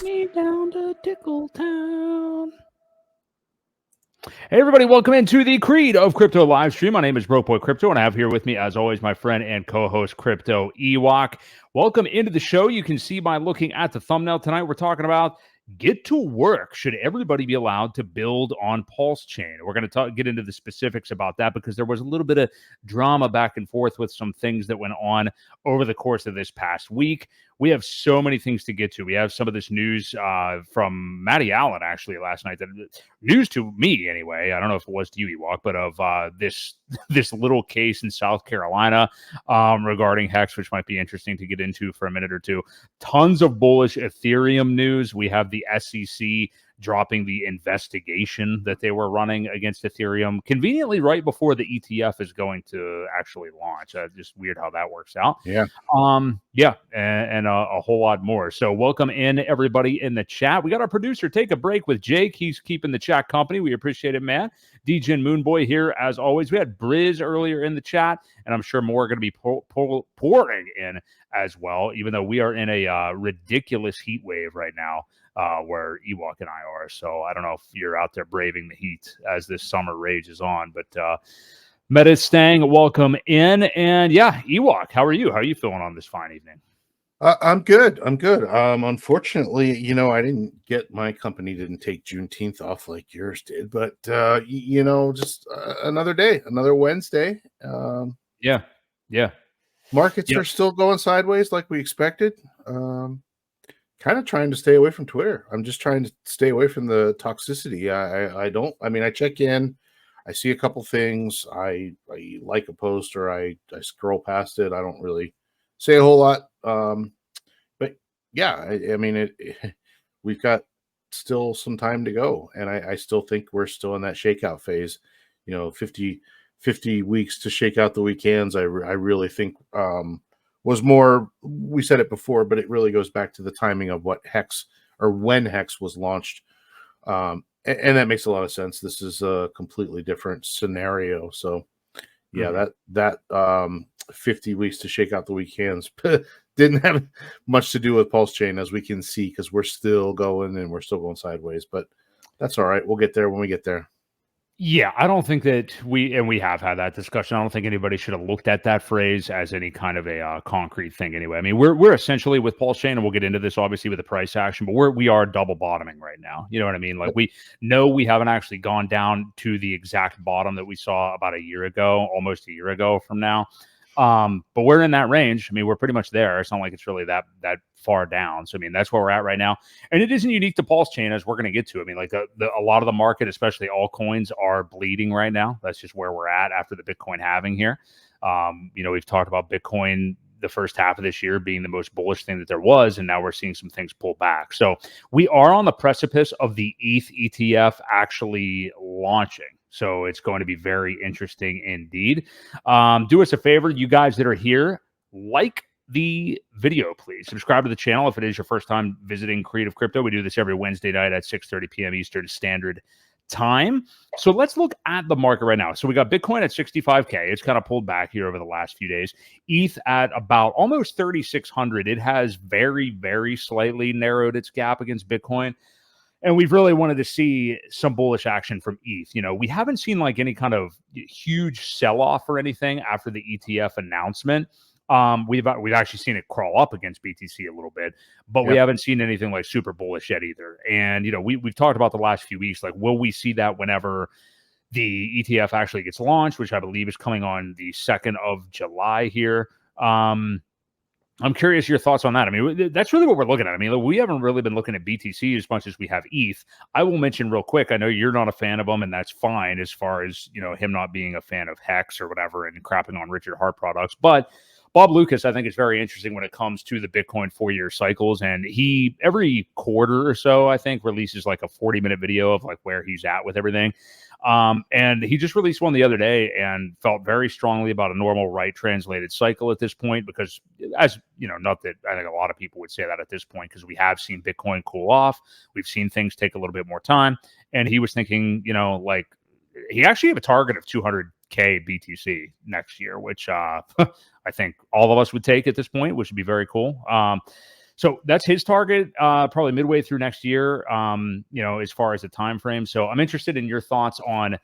Me down to Tickletown. Hey, everybody, welcome into the Creed of Crypto live stream. My name is Boi Crypto, and I have here with me, as always, my friend and co-host, Crypto Ewok. Welcome into the show. You can see by looking at the thumbnail tonight, we're talking about get to work. Should everybody be allowed to build on PulseChain? We're going to get into the specifics about that because there was a little bit of drama back and forth with some things that went on over the course of this past week. We have so many things to get to. We have some of this news from Matty Allen, actually, last night. That news to me, anyway. I don't know if it was to you, Ewok, but of this little case in South Carolina regarding Hex, which might be interesting to get into for a minute or two. Tons of bullish Ethereum news. We have the SEC dropping the investigation that they were running against Ethereum conveniently right before the ETF is going to actually launch. Just weird how that works out. Yeah. And a whole lot more. So welcome in everybody in the chat. We got our producer take a break with Jake. He's keeping the chat company. We appreciate it, man. DJ and Moonboy here as always. We had Briz earlier in the chat, and I'm sure more are going to be pouring in as well, even though we are in a ridiculous heat wave right now. Where Ewok and I are. So I don't know if you're out there braving the heat as this summer rages on, but Meta Stang, welcome in. And yeah, Ewok, how are you? How are you feeling on this fine evening? I'm good. Unfortunately, I didn't get, my company didn't take Juneteenth off like yours did, but, just another day, another Wednesday. Yeah. Markets are still going sideways like we expected. Kind of trying to stay away from Twitter. I'm just trying to stay away from the toxicity. I check in, I see a couple things, I like a post or I scroll past it. I don't really say a whole lot. But yeah, we've got still some time to go. And I still think we're still in that shakeout phase, 50 weeks to shake out the weekends. I really think, was more, we said it before, but it really goes back to the timing of what Hex or when Hex was launched. And that makes a lot of sense. This is a completely different scenario. So yeah, that 50 weeks to shake out the weekends didn't have much to do with PulseChain, as we can see, because we're still going and we're still going sideways, but that's all right. We'll get there when we get there. Yeah, I don't think that we have had that discussion. I don't think anybody should have looked at that phrase as any kind of a concrete thing anyway. I mean, we're essentially with PulseChain, and we'll get into this obviously with the price action, but we are double bottoming right now. You know what I mean? Like, we know we haven't actually gone down to the exact bottom that we saw about a year ago, almost a year ago from now. But we're in that range. I mean, we're pretty much there. It's not like it's really that far down. So, I mean, that's where we're at right now. And it isn't unique to PulseChain, as we're going to get to. I mean, like a lot of the market, especially altcoins, are bleeding right now. That's just where we're at after the Bitcoin halving here. We've talked about Bitcoin the first half of this year being the most bullish thing that there was, and now we're seeing some things pull back. So we are on the precipice of the ETH ETF actually launching. So it's going to be very interesting indeed. Do us a favor, you guys that are here, like the video, please. Subscribe to the channel if it is your first time visiting Creative Crypto. We do this every Wednesday night at 6:30 p.m. Eastern Standard Time. So let's look at the market right now. So we got Bitcoin at 65K. It's kind of pulled back here over the last few days. ETH at about almost 3,600. It has very, very slightly narrowed its gap against Bitcoin. And we've really wanted to see some bullish action from ETH. We haven't seen like any kind of huge sell-off or anything after the ETF announcement. We've actually seen it crawl up against BTC a little bit, but we haven't seen anything like super bullish yet either. And, we've talked about the last few weeks, like, will we see that whenever the ETF actually gets launched, which I believe is coming on the 2nd of July here. I'm curious your thoughts on that. I mean, that's really what we're looking at. I mean, we haven't really been looking at BTC as much as we have ETH. I will mention real quick, I know you're not a fan of him, and that's fine as far as, him not being a fan of Hex or whatever and crapping on Richard Hart products. But Bob Lucas, I think, is very interesting when it comes to the Bitcoin 4-year cycles. And he, every quarter or so, I think, releases like a 40-minute video of like where he's at with everything. And he just released one the other day and felt very strongly about a normal right translated cycle at this point, because, as not that I think a lot of people would say that at this point, because we have seen Bitcoin cool off. We've seen things take a little bit more time. And he was thinking, like, he actually have a target of 200K BTC next year, which I think all of us would take at this point, which would be very cool. So that's his target, probably midway through next year, as far as the time frame. So I'm interested in your thoughts on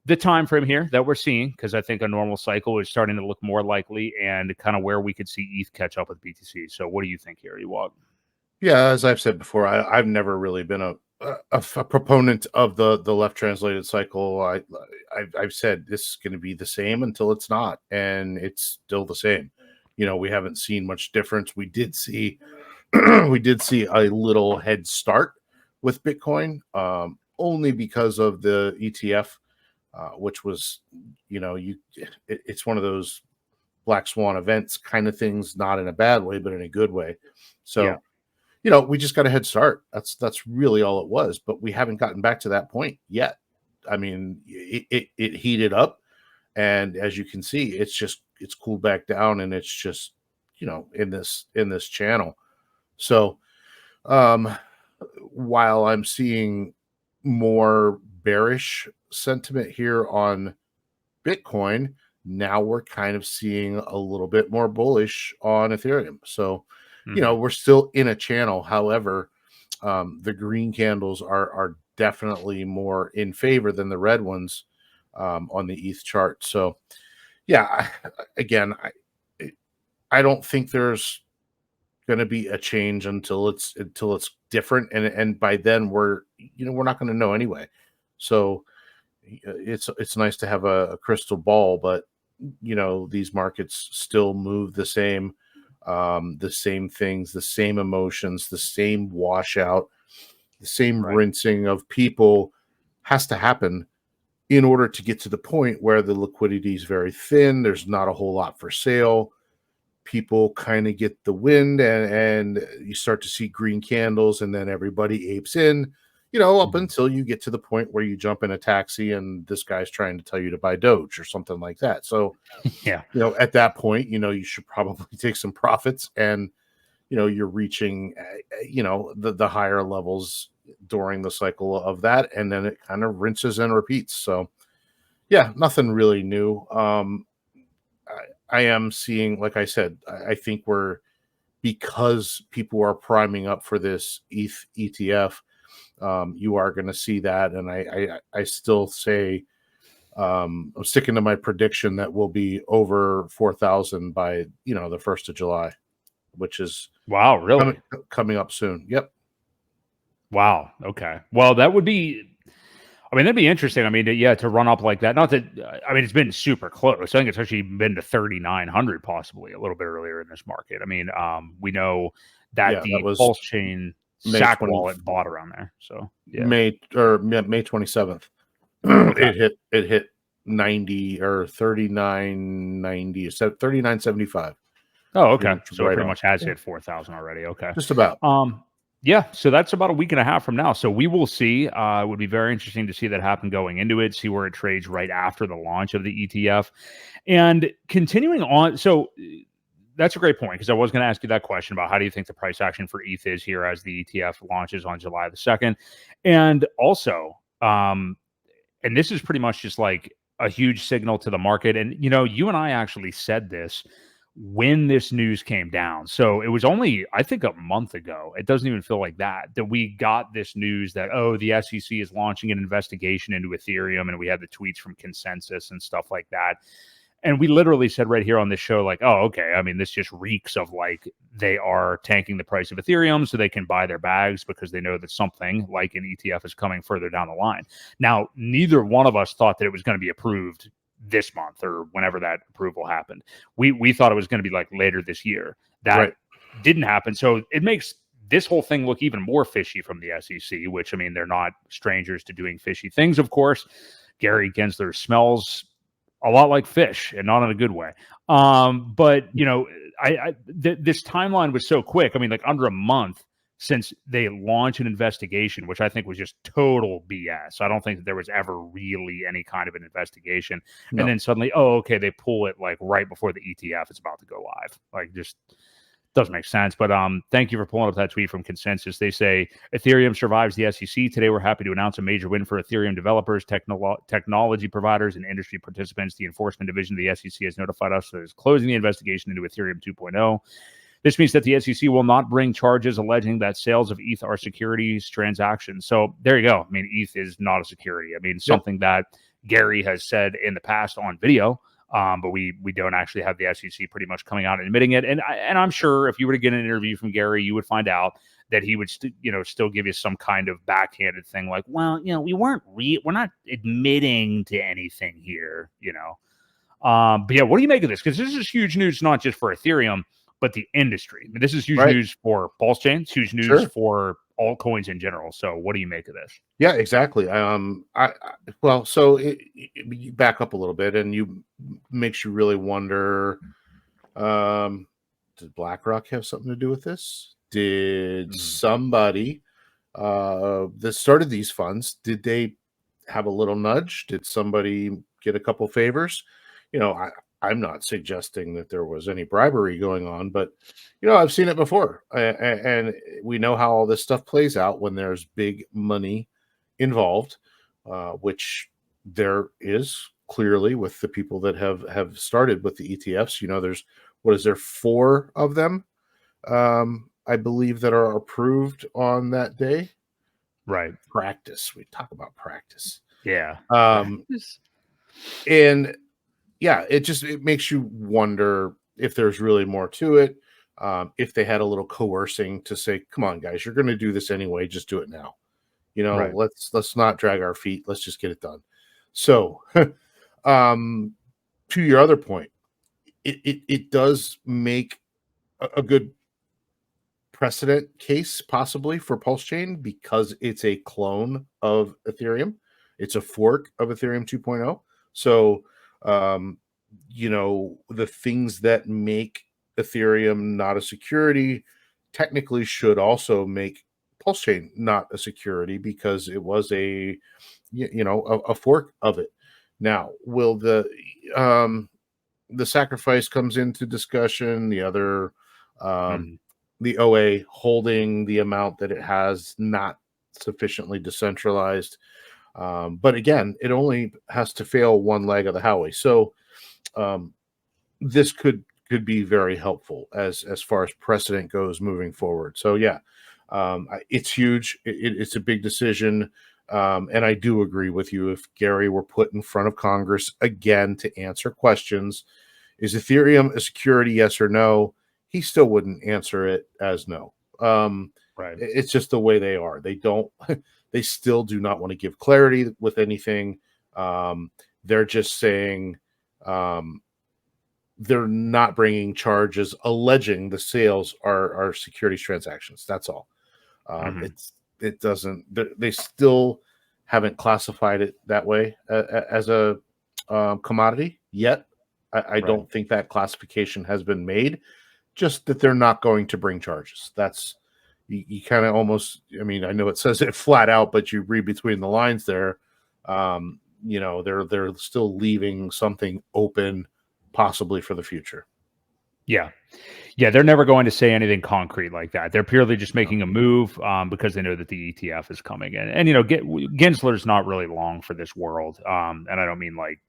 the time frame here that we're seeing, because I think a normal cycle is starting to look more likely, and kind of where we could see ETH catch up with BTC. So what do you think here, Ewok? Yeah, as I've said before, I've never really been a proponent of the left translated cycle. I've said this is going to be the same until it's not, and it's still the same. We haven't seen much difference. We did see we did see a little head start with Bitcoin, only because of the ETF, which was, it's one of those black swan events kind of things, not in a bad way, but in a good way. So, we just got a head start. That's really all it was, but we haven't gotten back to that point yet. I mean, it heated up, and as you can see, it's cooled back down, and it's just, in this channel. So, while I'm seeing more bearish sentiment here on Bitcoin, now we're kind of seeing a little bit more bullish on Ethereum. So, we're still in a channel. However, the green candles are definitely more in favor than the red ones on the ETH chart. So, yeah, again, I don't think there's going to be a change until it's different, and by then we're not going to know anyway. So it's nice to have a crystal ball, but these markets still move the same things, the same emotions, the same washout, the same rinsing of people has to happen in order to get to the point where the liquidity is very thin. There's not a whole lot for sale. People kind of get the wind, and you start to see green candles, and then everybody apes in, up until you get to the point where you jump in a taxi and this guy's trying to tell you to buy Doge or something like that. So, at that point, you should probably take some profits, and, you're reaching, the higher levels during the cycle of that. And then it kind of rinses and repeats. So, yeah, nothing really new. I am seeing, like I said, I think because people are priming up for this ETH ETF, you are going to see that. And I still say, I'm sticking to my prediction that we'll be over 4,000 by, the 1st of July, which is really coming up soon. Yep. Wow. Okay. Well, that'd be interesting. I mean, to run up like that. Not that, it's been super close. I think it's actually been to 3,900 possibly a little bit earlier in this market. I mean, we know that the PulseChain SAC wallet bought around there. So May 27th, it hit 90 or 39.90, 39.75. Oh, okay. So it pretty much has hit 4,000 already. Okay. Just about. Yeah, so that's about a week and a half from now. So we will see. It would be very interesting to see that happen going into it, see where it trades right after the launch of the ETF. And continuing on, so that's a great point, because I was going to ask you that question about how do you think the price action for ETH is here as the ETF launches on July the 2nd. And also, and this is pretty much just like a huge signal to the market. And, you and I actually said this when this news came down. So it was only, I think, a month ago. It doesn't even feel like that we got this news that, the SEC is launching an investigation into Ethereum. And we had the tweets from Consensus and stuff like that. And we literally said right here on this show, like, oh, okay. I mean, this just reeks of like they are tanking the price of Ethereum so they can buy their bags because they know that something like an ETF is coming further down the line. Now, neither one of us thought that it was going to be approved this month or whenever that approval happened. We thought it was going to be like later this year. That didn't happen. So it makes this whole thing look even more fishy from the SEC, which, they're not strangers to doing fishy things, of course. Gary Gensler smells a lot like fish, and not in a good way. But this timeline was so quick. Like under a month since they launched an investigation, which I think was just total BS. I don't think that there was ever really any kind of an investigation. No. And then suddenly, they pull it like right before the ETF is about to go live. Like, just doesn't make sense. But thank you for pulling up that tweet from Consensus. They say Ethereum survives the SEC. Today, we're happy to announce a major win for Ethereum developers, technology providers, and industry participants. The enforcement division of the SEC has notified us that it's closing the investigation into Ethereum 2.0. This means that the SEC will not bring charges alleging that sales of ETH are securities transactions. So there you go. I mean, ETH is not a security. I mean, something that Gary has said in the past on video, but we don't actually have the SEC pretty much coming out and admitting it. And I'm sure if you were to get an interview from Gary, you would find out that he would still give you some kind of backhanded thing like, well, we're not admitting to anything here, But yeah, what do you make of this? Because this is huge news, not just for Ethereum, but the industry. I mean, this is huge news for PulseChain. It's huge news for altcoins in general. So what do you make of this? Yeah, exactly. So you back up a little bit, and you makes you really wonder, did BlackRock have something to do with this? Did somebody that started these funds, did they have a little nudge? Did somebody get a couple favors? I'm not suggesting that there was any bribery going on, but I've seen it before, and we know how all this stuff plays out when there's big money involved, which there is clearly with the people that have started with the ETFs. There's 4 of them, I believe, that are approved on that day. Right. Practice. We talk about practice. Yeah. And yeah, it makes you wonder if there's really more to it. If they had a little coercing to say, come on, guys, you're going to do this anyway. Just do it now. Let's not drag our feet. Let's just get it done. So to your other point, it does make a good precedent case possibly for PulseChain because it's a clone of Ethereum. It's a fork of Ethereum 2.0. So, the things that make Ethereum not a security technically should also make PulseChain not a security because it was a fork of it. Now, will the sacrifice comes into discussion, the other, the OA holding the amount that it has not sufficiently decentralized. But again, it only has to fail one leg of the highway. So this could be very helpful as far as precedent goes moving forward. So yeah, it's huge. It's a big decision. And I do agree with you. If Gary were put in front of Congress again to answer questions, is Ethereum a security, yes or no? He still wouldn't answer it as no. Right. It's just the way they are. They still do not want to give clarity with anything. They're just saying they're not bringing charges alleging the sales are securities transactions. That's all. It doesn't. They still haven't classified it that way as a commodity yet. I don't think that classification has been made. Just that they're not going to bring charges. That's you kind of almost. I mean, I know it says it flat out, but you read between the lines there. They're still leaving something open, possibly for the future. Yeah, they're never going to say anything concrete like that. They're purely just making a move because they know that the ETF is coming in. And Gensler's not really long for this world. And I don't mean like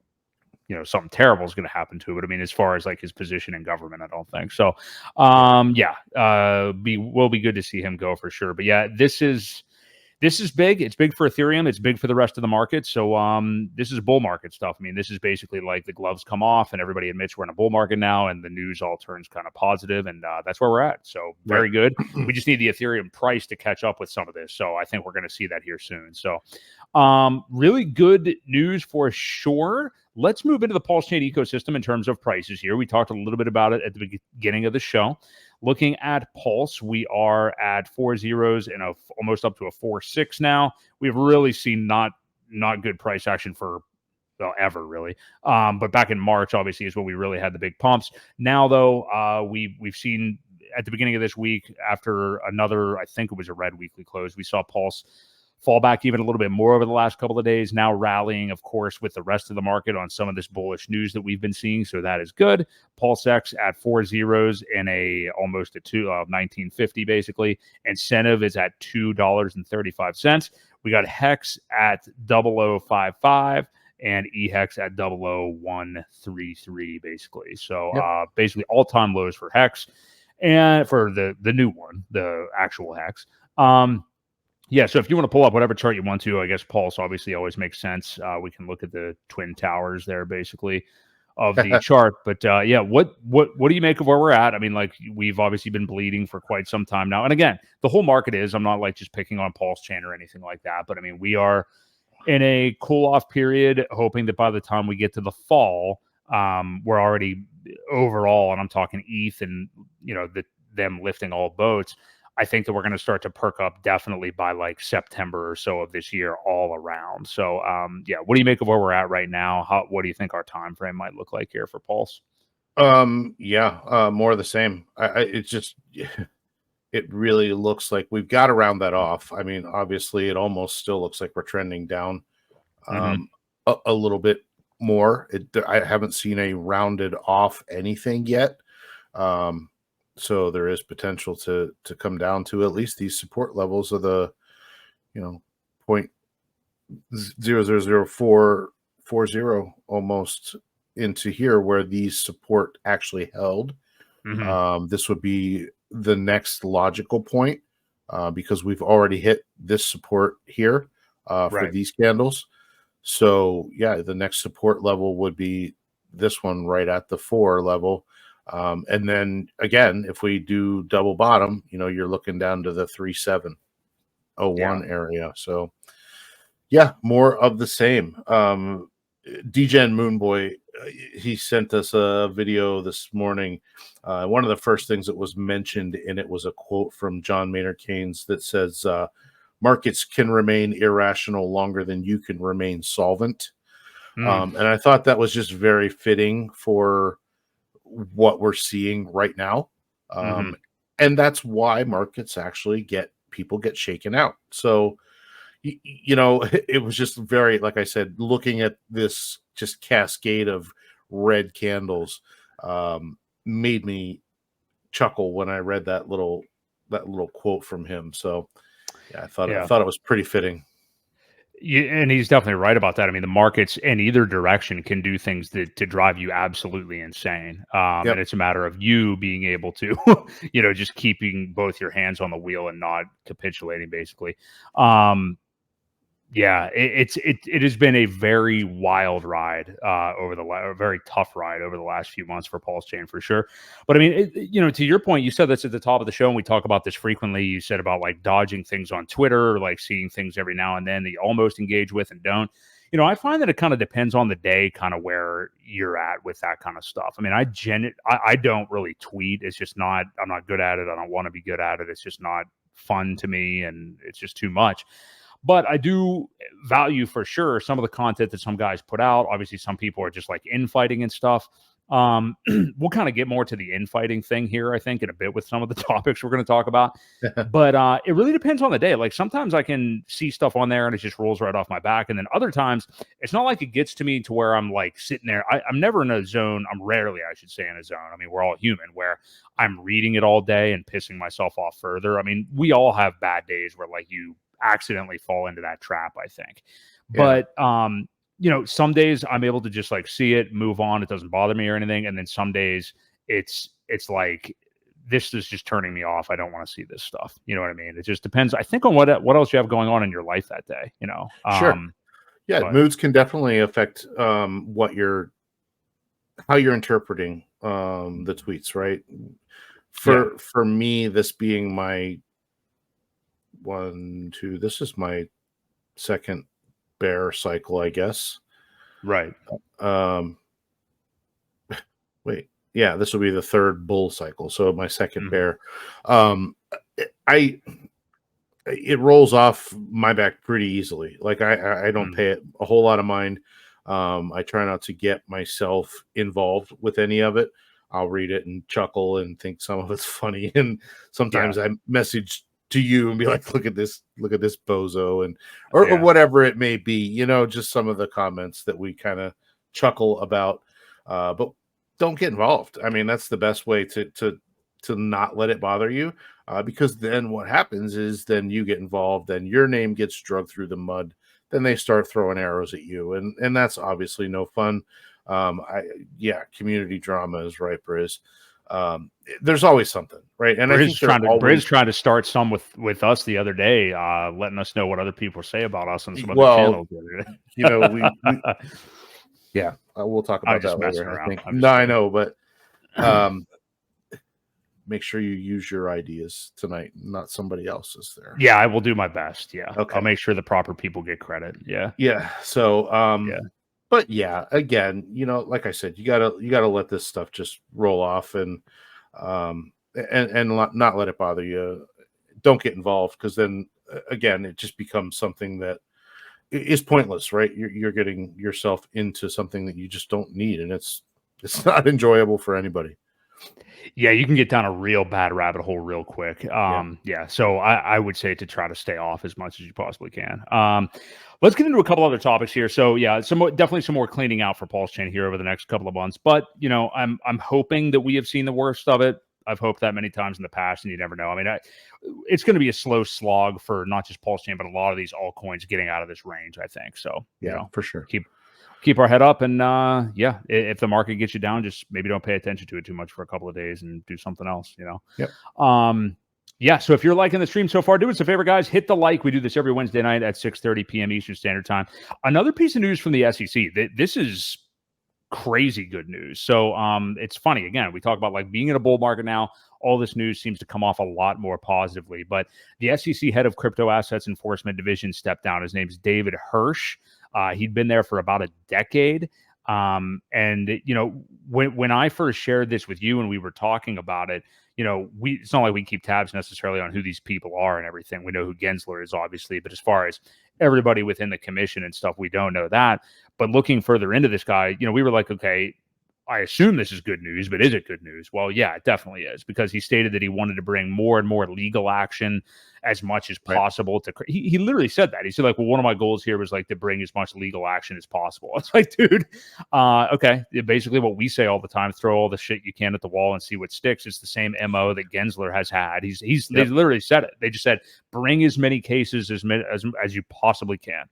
something terrible is going to happen to it. But I mean, as far as like his position in government, I don't think so. Will be good to see him go for sure. But yeah, this is big. It's big for Ethereum. It's big for the rest of the market. So this is bull market stuff. I mean, this is basically like the gloves come off and everybody admits we're in a bull market now and the news all turns kind of positive. And that's where we're at. So very good. We just need the Ethereum price to catch up with some of this. So I think we're going to see that here soon. So really good news for sure. Let's move into the PulseChain ecosystem in terms of prices here. We talked a little bit about it at the beginning of the show. Looking at Pulse, we are at 4 zeros and almost up to a 4.6 now. We've really seen not good price action for ever, really. But back in March, obviously, is when we really had the big pumps. Now, though, we've seen at the beginning of this week, after another, I think it was a red weekly close, we saw Pulse fall back even a little bit more over the last couple of days, now rallying, of course, with the rest of the market on some of this bullish news that we've been seeing. So that is good. PulseX at 4 zeros and almost a 1950 basically. Incentive is at $2.35. We got Hex at 0055 and EHEX at 00133 basically. So basically all-time lows for Hex. and for the new one, the actual hex. Yeah, so if you want to pull up whatever chart you want to, I guess Pulse obviously always makes sense. We can look at the twin towers there, basically, of the chart. But yeah, what do you make of where we're at? I mean, like, we've obviously been bleeding for quite some time now, and again, the whole market is. I'm not like just picking on PulseChain or anything like that, but I mean, we are in a cool off period, hoping that by the time we get to the fall, we're already overall, and I'm talking ETH and them lifting all boats. I think that we're going to start to perk up definitely by like September or so of this year all around. So yeah, what do you make of where we're at right now? What do you think our time frame might look like here for Pulse? Yeah, more of the same. It's just it really looks like we've got to round that off. I mean, obviously it almost still looks like we're trending down a little bit more. I haven't seen a rounded off anything yet. So there is potential to come down to at least these support levels of the, 0.00040 almost into here where these support actually held. This would be the next logical point because we've already hit this support here for these candles. So yeah, the next support level would be this one right at the 4 level. And then again, if we do double bottom, you're looking down to the 3701 area. So yeah, more of the same. DGen Moonboy, he sent us a video this morning. One of the first things that was mentioned in it was a quote from John Maynard Keynes that says, markets can remain irrational longer than you can remain solvent. And I thought that was just very fitting for what we're seeing right now. And that's why markets actually people get shaken out. So, it was just very, like I said, looking at this just cascade of red candles made me chuckle when I read that little quote from him. So yeah, I thought it was pretty fitting. And he's definitely right about that. I mean, the markets in either direction can do things to drive you absolutely insane. And it's a matter of you being able to, just keeping both your hands on the wheel and not capitulating, basically. Yeah, it has been a very wild ride a very tough ride over the last few months for PulseChain for sure. But I mean, to your point, you said this at the top of the show, and we talk about this frequently. You said about like dodging things on Twitter, or like seeing things every now and then that you almost engage with and don't. I find that it kind of depends on the day, kind of where you're at with that kind of stuff. I mean, I don't really tweet. It's just not. I'm not good at it. I don't want to be good at it. It's just not fun to me, and it's just too much. But I do value for sure some of the content that some guys put out. Obviously, some people are just like infighting and stuff. We'll kind of get more to the infighting thing here, I think, in a bit with some of the topics we're going to talk about. But it really depends on the day. Like sometimes I can see stuff on there and it just rolls right off my back. And then other times it's not like it gets to me to where I'm like sitting there. I'm never in a zone. I'm rarely, I should say, in a zone. I mean, we're all human where I'm reading it all day and pissing myself off further. I mean, we all have bad days where like you accidentally fall into that trap, I think. But some days I'm able to just like see it, move on. It doesn't bother me or anything. And then some days it's like, this is just turning me off. I don't want to see this stuff. You know what I mean? It just depends, I think, on what else you have going on in your life that day, Sure. Moods can definitely affect how you're interpreting the tweets, right? For me, this being my this is my second bear cycle, I guess. Right. Wait, yeah, this will be the third bull cycle. So my second bear. It rolls off my back pretty easily. Like I don't pay it a whole lot of mind. I try not to get myself involved with any of it. I'll read it and chuckle and think some of it's funny. And sometimes I message to you and be like, look at this bozo, and or whatever it may be, just some of the comments that we kind of chuckle about, but don't get involved. I mean, that's the best way to not let it bother you, because then what happens is then you get involved, then your name gets dragged through the mud, then they start throwing arrows at you, and that's obviously no fun. Community drama is right, Briz. There's always something, right? And I think Briz trying to start some with us the other day, letting us know what other people say about us on some other channels. You know, we yeah, we'll talk about that later. I think. No, I know, but make sure you use your ideas tonight, not somebody else's there. Yeah, I will do my best. Yeah. Okay. I'll make sure the proper people get credit. Yeah. Yeah. So, but yeah, again, you know, like I said, you gotta let this stuff just roll off and not let it bother you. Don't get involved, because then again, it just becomes something that is pointless, right? You're getting yourself into something that you just don't need, and it's not enjoyable for anybody. Yeah, you can get down a real bad rabbit hole real quick. Yeah. So I would say to try to stay off as much as you possibly can. Let's get into a couple other topics here. So yeah, definitely some more cleaning out for PulseChain here over the next couple of months. But you know, I'm hoping that we have seen the worst of it. I've hoped that many times in the past, and you never know. I mean, it's going to be a slow slog for not just PulseChain, but a lot of these altcoins getting out of this range, I think. So yeah, you know, for sure. Keep our head up, and yeah, if the market gets you down, just maybe don't pay attention to it too much for a couple of days and do something else, you know? Yep. Yeah, so if you're liking the stream so far, do us a favor, guys. Hit the like. We do this every Wednesday night at 6:30 p.m. Eastern Standard Time. Another piece of news from the SEC. This is crazy good news. So it's funny. Again, we talk about like being in a bull market now. All this news seems to come off a lot more positively. But the SEC head of Crypto Assets Enforcement Division stepped down. His name's David Hirsch. He'd been there for about a decade. And you know, when I first shared this with you and we were talking about it, you know, it's not like we keep tabs necessarily on who these people are and everything. We know who Gensler is, obviously, but as far as everybody within the commission and stuff, we don't know that. But looking further into this guy, you know, we were like, okay, I assume this is good news, but is it good news? Well, yeah, it definitely is, because he stated that he wanted to bring more and more legal action as much as possible. He literally said that. He said, like, well, one of my goals here was like to bring as much legal action as possible. It's like, dude, okay. Basically what we say all the time, throw all the shit you can at the wall and see what sticks. It's the same MO that Gensler has had. They literally said it. They just said, bring as many cases as you possibly can.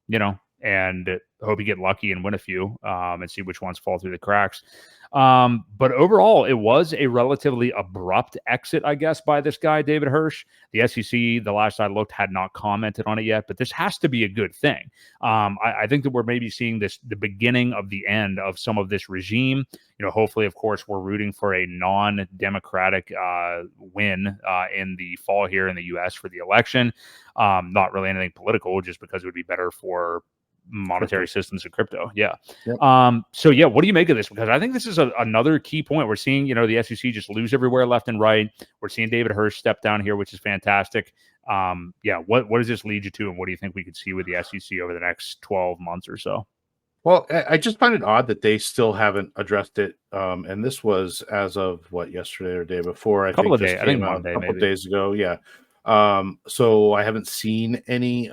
You know, and hope you get lucky and win a few and see which ones fall through the cracks. But overall, it was a relatively abrupt exit, I guess, by this guy, David Hirsch. The SEC, the last I looked, had not commented on it yet, but this has to be a good thing. I think that we're maybe seeing the beginning of the end of some of this regime. You know, hopefully, of course, we're rooting for a non-democratic win in the fall here in the U.S. for the election. Not really anything political, just because it would be better for monetary systems of crypto. Yeah. Yep. So yeah, what do you make of this? Because I think this is another key point. We're seeing, you know, the SEC just lose everywhere left and right. We're seeing David Hirsch step down here, which is fantastic. Yeah. What does this lead you to? And what do you think we could see with the SEC over the next 12 months or so? Well, I just find it odd that they still haven't addressed it. And this was as of what, yesterday or day before, I think Monday, a couple of days ago. Yeah. So I haven't seen any,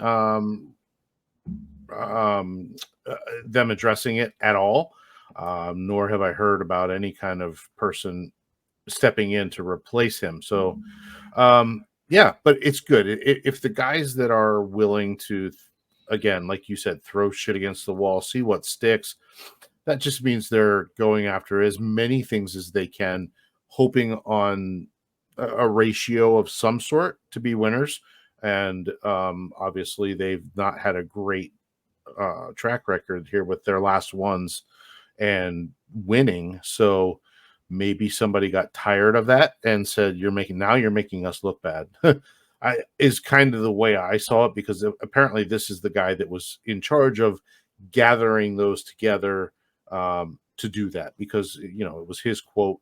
them addressing it at all, nor have I heard about any kind of person stepping in to replace him. So yeah, but it's good if the guys that are willing to, again, like you said, throw shit against the wall, see what sticks. That just means they're going after as many things as they can, hoping on a ratio of some sort to be winners. And obviously they've not had a great track record here with their last ones and winning. So maybe somebody got tired of that and said, you're making us look bad. Is kind of the way I saw it, because apparently this is the guy that was in charge of gathering those together to do that, because, you know, it was his quote.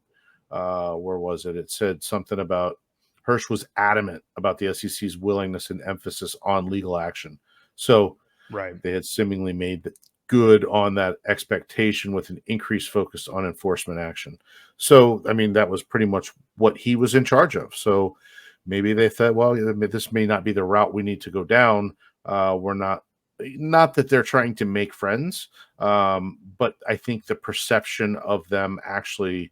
Where was it? It said something about Hirsch was adamant about the SEC's willingness and emphasis on legal action. So they had seemingly made good on that expectation with an increased focus on enforcement action. So, I mean, that was pretty much what he was in charge of. So maybe they thought, well, this may not be the route we need to go down. We're not that they're trying to make friends, but I think the perception of them actually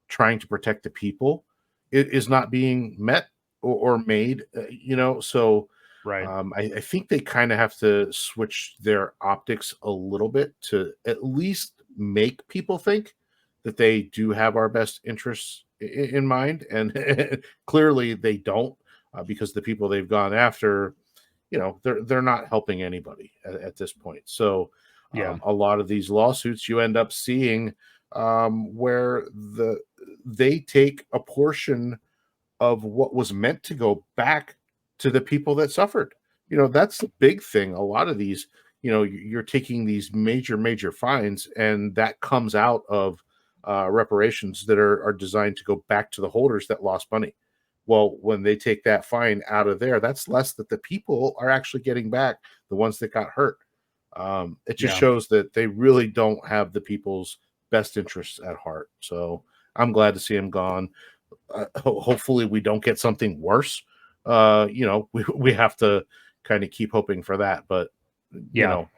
trying to protect the people is not being met or made, you know, so I think they kind of have to switch their optics a little bit to at least make people think that they do have our best interests in mind, and clearly they don't, because the people they've gone after, they're not helping anybody at this point. So a lot of these lawsuits you end up seeing where they take a portion of what was meant to go back to the people that suffered. That's the big thing. A lot of these, you're taking these major fines, and that comes out of reparations that are designed to go back to the holders that lost money. Well, when they take that fine out of there, that's less that the people are actually getting back, the ones that got hurt. It just shows that they really don't have the people's best interests at heart. So I'm glad to see him gone. Hopefully we don't get something worse. We have to kind of keep hoping for that, but well,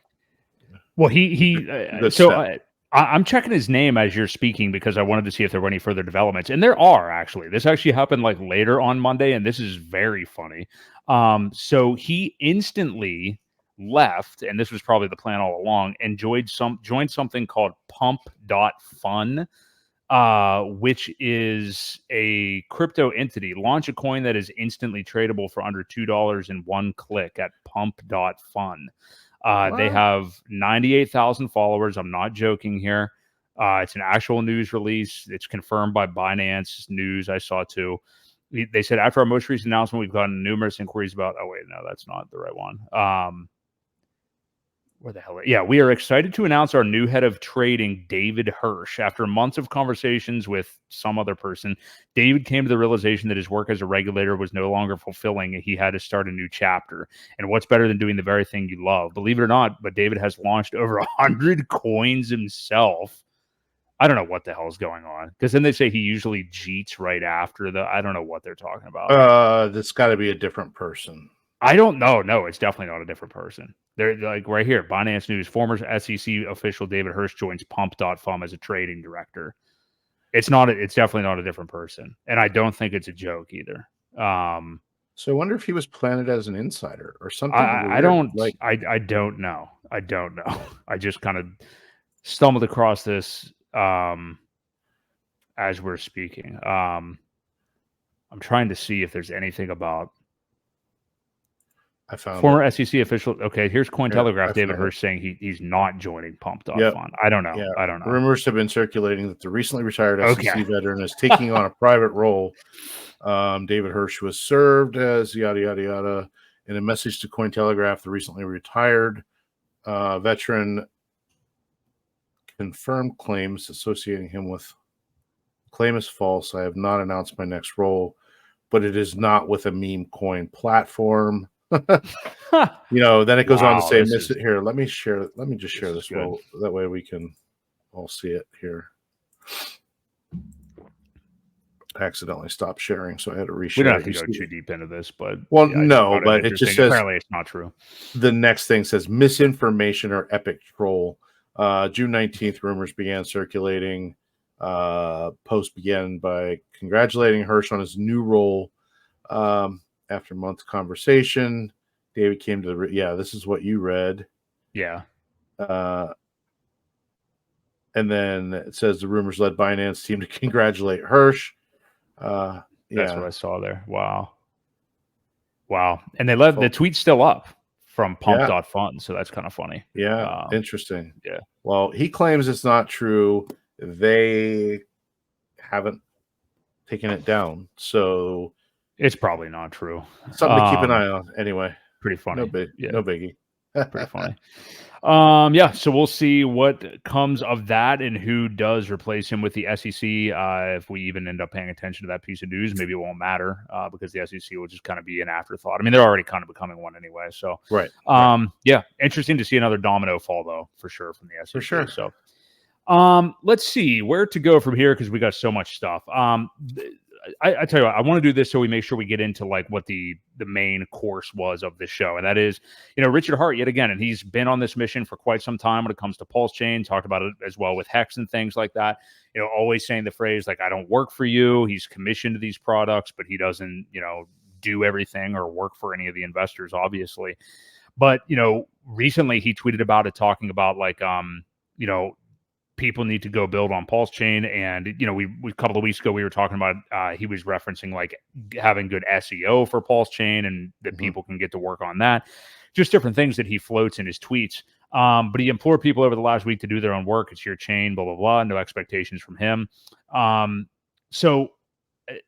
I'm checking his name as you're speaking because I wanted to see if there were any further developments. And there are, actually. This actually happened like later on Monday, and this is very funny. So he instantly left, and this was probably the plan all along, and joined something called Pump.fun, which is a crypto entity. Launch a coin that is instantly tradable for under $2 in one click at Pump.fun. They have 98,000 followers. I'm not joking here. It's an actual news release. It's confirmed by Binance News. I saw too. They said, after our most recent announcement, we've gotten numerous inquiries about. Oh, wait, no, that's not the right one. Where the hell? Yeah, we are excited to announce our new head of trading, David Hirsch. After months of conversations with some other person, David came to the realization that his work as a regulator was no longer fulfilling, and he had to start a new chapter. And what's better than doing the very thing you love? Believe it or not, but David has launched over 100 coins himself. I don't know what the hell is going on, because then they say he usually cheats right after I don't know what they're talking about. That's got to be a different person. I don't know. No, it's definitely not a different person. They're like right here, Binance News. Former SEC official David Hirsch joins Pump.fun as a trading director. It's definitely not a different person. And I don't think it's a joke either. So I wonder if he was planted as an insider or something. I don't know. I don't know. I just kind of stumbled across this as we're speaking. I'm trying to see if there's anything about I found former SEC official. Okay, here's Cointelegraph. David Hirsch saying he's not joining Pump.fun. Yep. I don't know. Yeah. I don't know. Rumors have been circulating that the recently retired SEC veteran is taking on a private role. David Hirsch was served as yada yada yada. In a message to Cointelegraph, the recently retired veteran confirmed claims associating him with claim is false. I have not announced my next role, but it is not with a meme coin platform. Then it goes on to say, here, let me just share this well, that way we can all see it here. I accidentally stopped sharing, so I had to reshare. We don't have to go too deep into this, but but it just says apparently it's not true. The next thing says misinformation or epic troll. June 19th, rumors began circulating. Post began by congratulating Hirsch on his new role. After months conversation, David came to this is what you read. Yeah. And then it says the rumors led Binance team to congratulate Hirsch. That's what I saw there. Wow. And they left the tweet's still up from Pump.fun, so that's kind of funny. Yeah, interesting. Yeah. Well, he claims it's not true. They haven't taken it down, so it's probably not true. Something to keep an eye on. Anyway, pretty funny. No biggie. Pretty funny. So we'll see what comes of that and who does replace him with the SEC. If we even end up paying attention to that piece of news, maybe it won't matter because the SEC will just kind of be an afterthought. I mean, they're already kind of becoming one anyway. So right. Yeah, interesting to see another domino fall though, for sure, from the SEC. For sure. So let's see where to go from here because we got so much stuff. I tell you what, I want to do this so we make sure we get into like what the main course was of the show. And that is, Richard Hart yet again, and he's been on this mission for quite some time when it comes to PulseChain, talked about it as well with Hex and things like that, always saying the phrase, like, I don't work for you. He's commissioned these products, but he doesn't, do everything or work for any of the investors, obviously. But, recently he tweeted about it, talking about like, people need to go build on PulseChain. And, you know, we a couple of weeks ago, we were talking about, he was referencing like having good SEO for PulseChain and that people can get to work on that. Just different things that he floats in his tweets. But he implored people over the last week to do their own work. It's your chain, blah, blah, blah. No expectations from him. So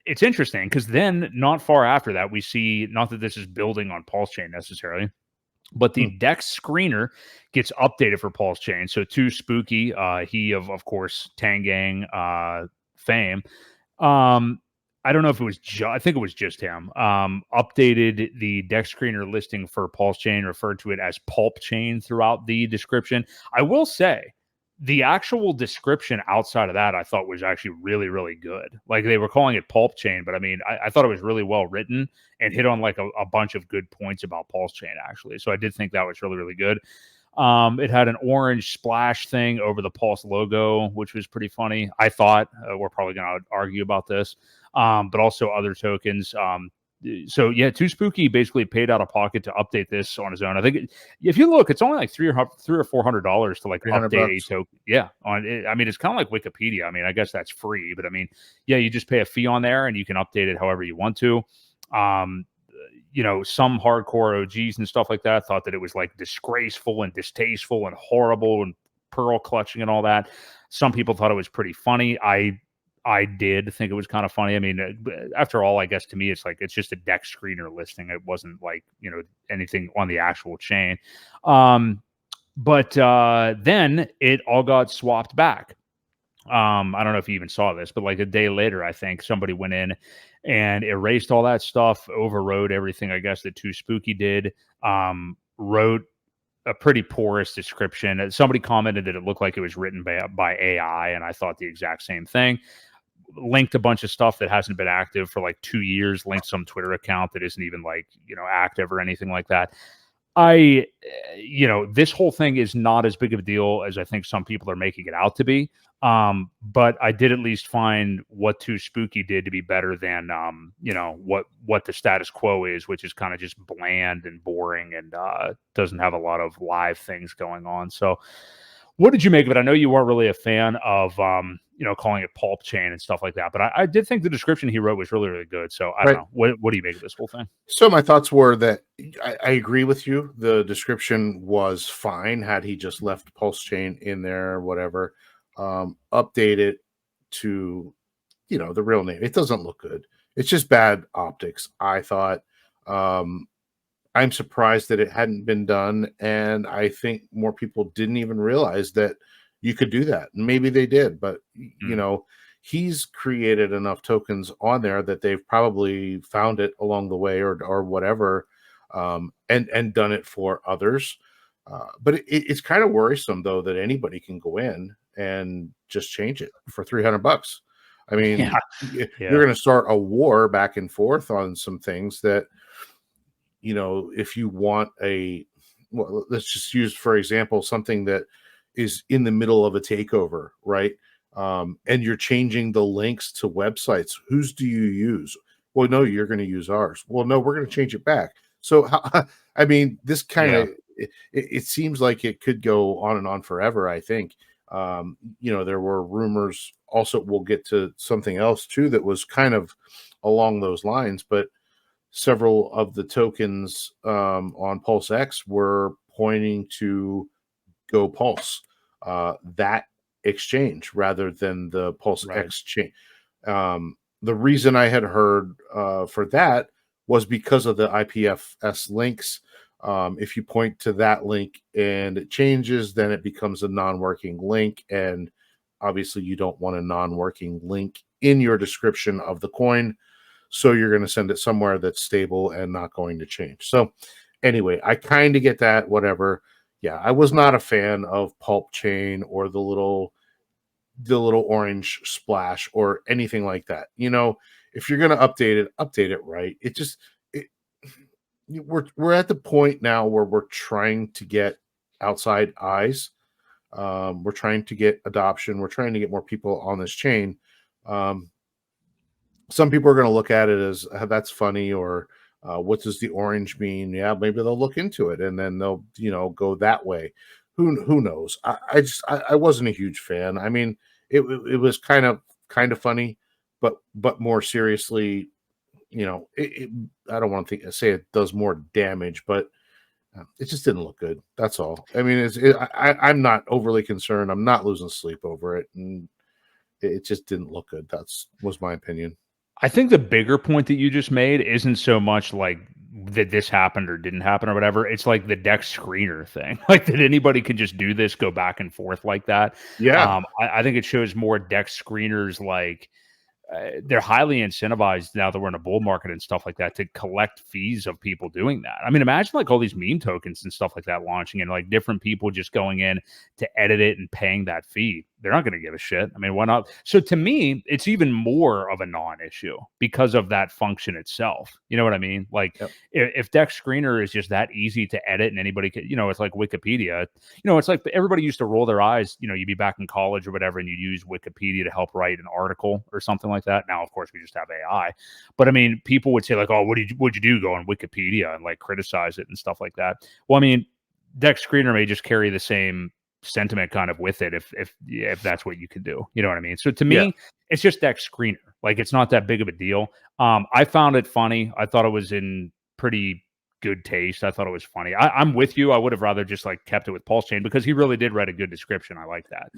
it's interesting because then not far after that, we see, not that this is building on PulseChain necessarily, but the Dex Screener gets updated for PulseChain. So Too Spooky, he of course Tang Gang fame. I don't know if it was I think it was just him. Updated the Dex Screener listing for PulseChain, referred to it as Pulp Chain throughout the description. I will say the actual description outside of that, I thought was actually really, really good. Like they were calling it Pulp Chain, but I mean, I thought it was really well written and hit on like a bunch of good points about PulseChain actually. So I did think that was really, really good. It had an orange splash thing over the Pulse logo, which was pretty funny. I thought we're probably going to argue about this, but also other tokens. So yeah, Too Spooky basically paid out of pocket to update this on his own. I think if you look, it's only like $300 or $400 to like update a token. Yeah, on it. I mean, it's kind of like Wikipedia. I mean, I guess that's free, but I mean, yeah, you just pay a fee on there and you can update it however you want to. You know, some hardcore OGs and stuff like that thought that it was like disgraceful and distasteful and horrible and pearl clutching and all that. Some people thought it was pretty funny. I did think it was kind of funny. I mean, after all, I guess to me, it's like, it's just a Dex Screener listing. It wasn't like, you know, anything on the actual chain. But then it all got swapped back. I don't know if you even saw this, but like a day later, I think somebody went in and erased all that stuff, overrode everything, I guess, that Too Spooky did, wrote a pretty porous description. Somebody commented that it looked like it was written by AI, and I thought the exact same thing. Linked a bunch of stuff that hasn't been active for like 2 years, linked some Twitter account that isn't even like, you know, active or anything like that. You know, this whole thing is not as big of a deal as I think some people are making it out to be. But I did at least find what Too Spooky did to be better than, you know, what the status quo is, which is kind of just bland and boring and doesn't have a lot of live things going on. So what did you make of it? I know you weren't really a fan of, you know, calling it Pulp Chain and stuff like that, but I did think the description he wrote was really, really good. So I don't know. What do you make of this whole thing? So my thoughts were that I agree with you. The description was fine had he just left PulseChain in there or whatever. Update it to, you know, the real name. It doesn't look good. It's just bad optics, I thought. I'm surprised that it hadn't been done, and I think more people didn't even realize that you could do that. Maybe they did, but you know, he's created enough tokens on there that they've probably found it along the way or whatever, and done it for others. But it's kind of worrisome though that anybody can go in and just change it for $300. I mean, you're going to start a war back and forth on some things that, you know, if you want well, let's just use, for example, something that is in the middle of a takeover, right? And you're changing the links to websites. Whose do you use? Well, no, you're going to use ours. Well, no, we're going to change it back. So, I mean, this kind of, it seems like it could go on and on forever, I think. You know, there were rumors also, we'll get to something else too that was kind of along those lines, but several of the tokens on PulseX were pointing to Go Pulse, that exchange rather than the PulseX chain. The reason I had heard for that was because of the IPFS links. If you point to that link and it changes, then it becomes a non-working link. And obviously you don't want a non-working link in your description of the coin. So you're going to send it somewhere that's stable and not going to change. So anyway, I kind of get that, whatever. Yeah, I was not a fan of Pulp Chain or the little orange splash or anything like that. You know, if you're going to update it right. We're at the point now where we're trying to get outside eyes. We're trying to get adoption. We're trying to get more people on this chain. Some people are going to look at it as that's funny, or what does the orange mean? Yeah, maybe they'll look into it and then they'll, you know, go that way. who knows? I wasn't a huge fan. I mean, it was kind of funny, but more seriously, I don't want to say it does more damage, but it just didn't look good. That's all. I mean, I'm not overly concerned. I'm not losing sleep over it, and it just didn't look good. Was my opinion. I think the bigger point that you just made isn't so much like that this happened or didn't happen or whatever. It's like the Dex Screener thing. Like that anybody can just do this, go back and forth like that. Yeah, I think it shows more Dex Screeners like they're highly incentivized now that we're in a bull market and stuff like that to collect fees of people doing that. I mean, imagine like all these meme tokens and stuff like that launching and like different people just going in to edit it and paying that fee. They're not going to give a shit. I mean, why not? So to me, it's even more of a non-issue because of that function itself. You know what I mean? Like yep. if Dex Screener is just that easy to edit and anybody could, it's like Wikipedia. It's like everybody used to roll their eyes. You'd be back in college or whatever, and you'd use Wikipedia to help write an article or something like that. Now, of course, we just have AI. But I mean, people would say like, "Oh, what'd you do? Go on Wikipedia and like criticize it and stuff like that." Well, I mean, Dex Screener may just carry the same sentiment kind of with it if that's what you can do. You know what I mean? So to me, it's just Dex Screener. Like it's not that big of a deal. I found it funny. I thought it was in pretty good taste. I thought it was funny. I'm with you. I would have rather just like kept it with PulseChain because he really did write a good description. I like that.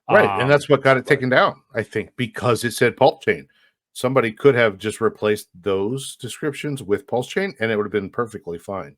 Right, and that's what got it taken down, I think, because it said PulseChain. Somebody could have just replaced those descriptions with PulseChain, and it would have been perfectly fine.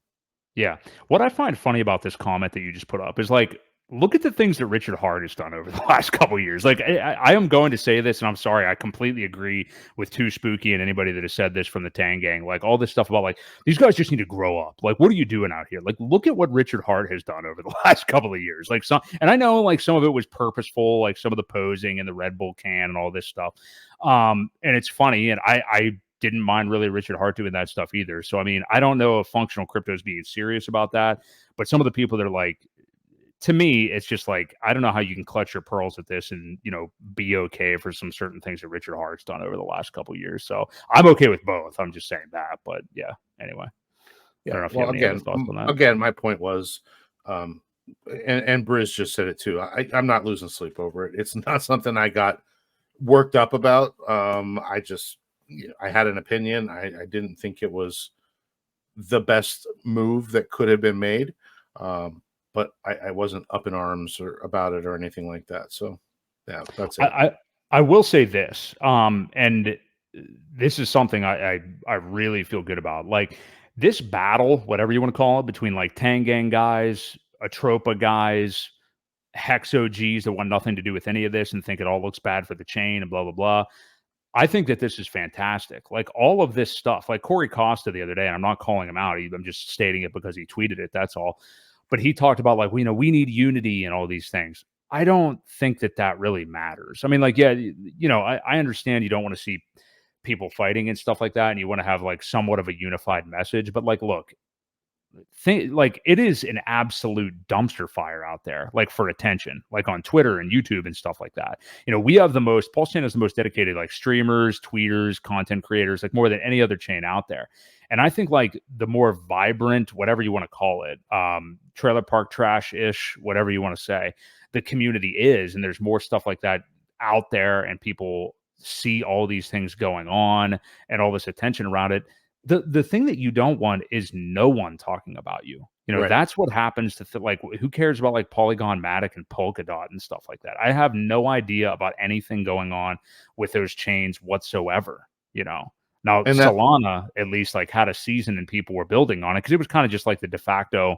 Yeah. What I find funny about this comment that you just put up is like, look at the things that Richard Hart has done over the last couple of years. Like, I am going to say this, and I'm sorry, I completely agree with Too Spooky and anybody that has said this from the Tang Gang. Like, all this stuff about like these guys just need to grow up. Like, what are you doing out here? Like, look at what Richard Hart has done over the last couple of years. Like, and I know like some of it was purposeful, like some of the posing and the Red Bull can and all this stuff. And it's funny, and I didn't mind really Richard Hart doing that stuff either. So, I mean, I don't know if functional crypto is being serious about that, but some of the people that are like, to me, it's just like, I don't know how you can clutch your pearls at this and, be okay for some certain things that Richard Hart's done over the last couple of years. So I'm okay with both. I'm just saying that. But yeah, anyway. Yeah. I don't know if you have any other thoughts on that. Again, my point was, and Briz just said it too. I'm not losing sleep over it. It's not something I got worked up about. I just, I had an opinion. I didn't think it was the best move that could have been made. But I wasn't up in arms about it or anything like that. So yeah, that's it. I will say this, and this is something I really feel good about. Like this battle, whatever you want to call it, between like Tang Gang guys, Atropa guys, Hex OGs that want nothing to do with any of this and think it all looks bad for the chain and blah blah blah. I think that this is fantastic. Like all of this stuff, like Corey Costa the other day, and I'm not calling him out. I'm just stating it because he tweeted it. That's all. But he talked about like, we need unity and all these things. I don't think that really matters. I mean, like, yeah, I understand you don't want to see people fighting and stuff like that, and you want to have like somewhat of a unified message. But like, look, like it is an absolute dumpster fire out there, like for attention, like on Twitter and YouTube and stuff like that. We have PulseChain is the most dedicated like streamers, tweeters, content creators, like more than any other chain out there. And I think like the more vibrant, whatever you want to call it, trailer park trash-ish, whatever you want to say, the community is, and there's more stuff like that out there, and people see all these things going on and all this attention around it. The thing that you don't want is no one talking about you. Right. That's what happens to like, who cares about like Polygon Matic and Polkadot and stuff like that? I have no idea about anything going on with those chains whatsoever, Now, and Solana at least like had a season and people were building on it because it was kind of just like the de facto,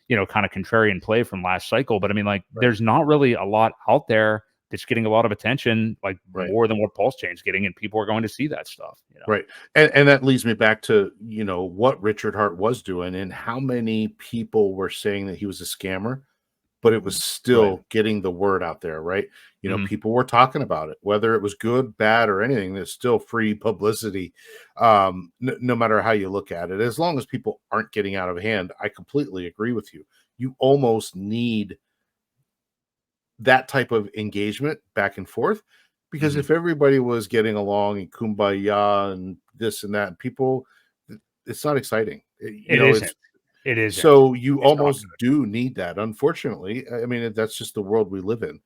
kind of contrarian play from last cycle. But I mean, like, there's not really a lot out there that's getting a lot of attention, like more than what PulseChain's getting, and people are going to see that stuff. Right. And that leads me back to, what Richard Hart was doing and how many people were saying that he was a scammer, but it was still getting the word out there, right? People were talking about it, whether it was good, bad, or anything. There's still free publicity, no matter how you look at it. As long as people aren't getting out of hand, I completely agree with you. You almost need that type of engagement back and forth, because if everybody was getting along and kumbaya and this and that, people, it's not exciting. It isn't. It is So you it's not almost do need that. Unfortunately, I mean, that's just the world we live in.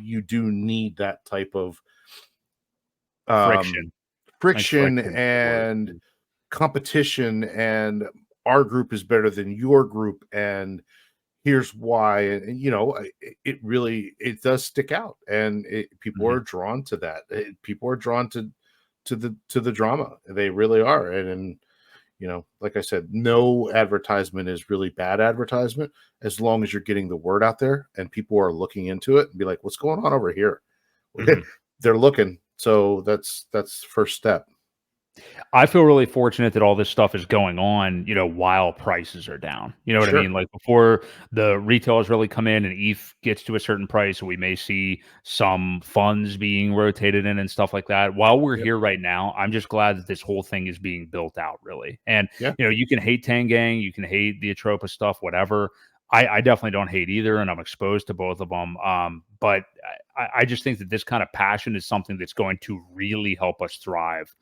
You do need that type of um, friction. I think friction friction is the word. and competition, and our group is better than your group, and here's why. And it really, it does stick out, and people Mhm. are drawn to that. People are drawn to the drama. They really are. And like I said, no advertisement is really bad advertisement as long as you're getting the word out there and people are looking into it and be like, what's going on over here? Mhm. They're looking. So that's first step. I feel really fortunate that all this stuff is going on, while prices are down. You know what I Sure. mean? Like before the retailers really come in and ETH gets to a certain price, we may see some funds being rotated in and stuff like that. While we're Yep. here right now, I'm just glad that this whole thing is being built out, really. And Yeah. you can hate Tang Gang, you can hate the Atropa stuff, whatever. I definitely don't hate either, and I'm exposed to both of them. But I just think that this kind of passion is something that's going to really help us thrive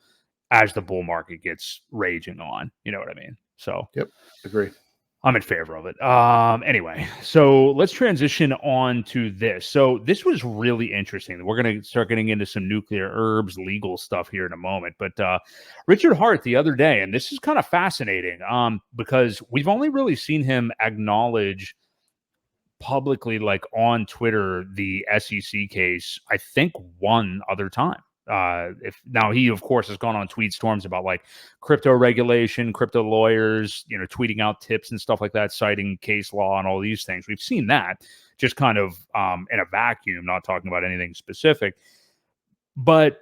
as the bull market gets raging on. You know what I mean? So Yep. Agree. I'm in favor of it. Anyway, so let's transition on to this. So this was really interesting. We're going to start getting into some nuclear herbs, legal stuff here in a moment. But Richard Hart the other day, and this is kind of fascinating because we've only really seen him acknowledge publicly, like on Twitter, the SEC case, I think one other time. If now he, of course, has gone on tweet storms about like crypto regulation, crypto lawyers, tweeting out tips and stuff like that, citing case law and all these things. We've seen that just kind of in a vacuum, not talking about anything specific. But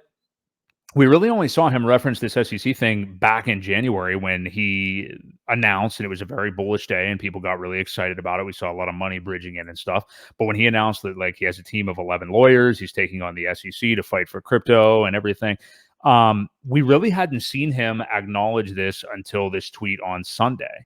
we really only saw him reference this SEC thing back in January when he announced, and it was a very bullish day, and people got really excited about it. We saw a lot of money bridging in and stuff. But when he announced that, like, he has a team of 11 lawyers, he's taking on the SEC to fight for crypto and everything, we really hadn't seen him acknowledge this until this tweet on Sunday,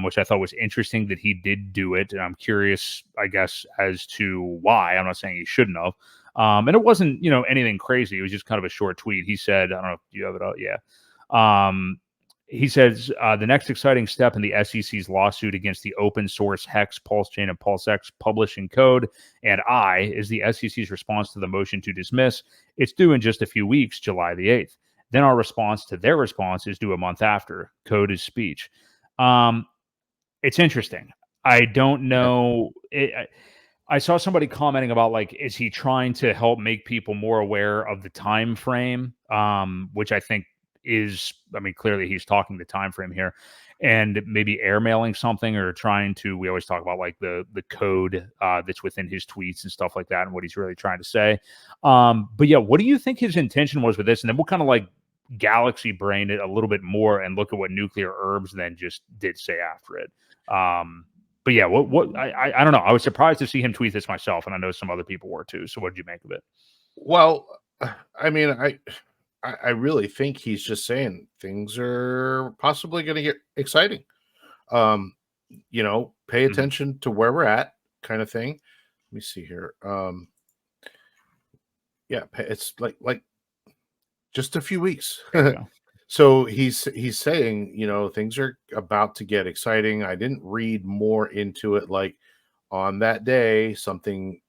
which I thought was interesting that he did do it. And I'm curious, I guess, as to why. I'm not saying he shouldn't have. And it wasn't, anything crazy. It was just kind of a short tweet. He said, I don't know if you have it out. Yeah. He says the next exciting step in the SEC's lawsuit against the open source Hex, PulseChain, and PulseX publishing code and I is the SEC's response to the motion to dismiss. It's due in just a few weeks, July the 8th. Then our response to their response is due a month after. Code is speech. It's interesting. I don't Yeah. know. I saw somebody commenting about, like, is he trying to help make people more aware of the time frame? Which I think is, I mean, clearly he's talking the time frame here, and maybe airmailing something or trying to. We always talk about like the code that's within his tweets and stuff like that, and what he's really trying to say. But yeah, what do you think his intention was with this? And then we'll kind of like galaxy brain it a little bit more and look at what nuclear herbs then just did say after it. But yeah, what I don't know. I was surprised to see him tweet this myself, and I know some other people were too. So what did you make of it? Well, I mean, I really think he's just saying things are possibly going to get exciting. Um, pay Mhm. attention to where we're at, kind of thing. Let me see here. Yeah, it's like just a few weeks. There you go. So he's saying, things are about to get exciting. I didn't read more into it, like on that day something,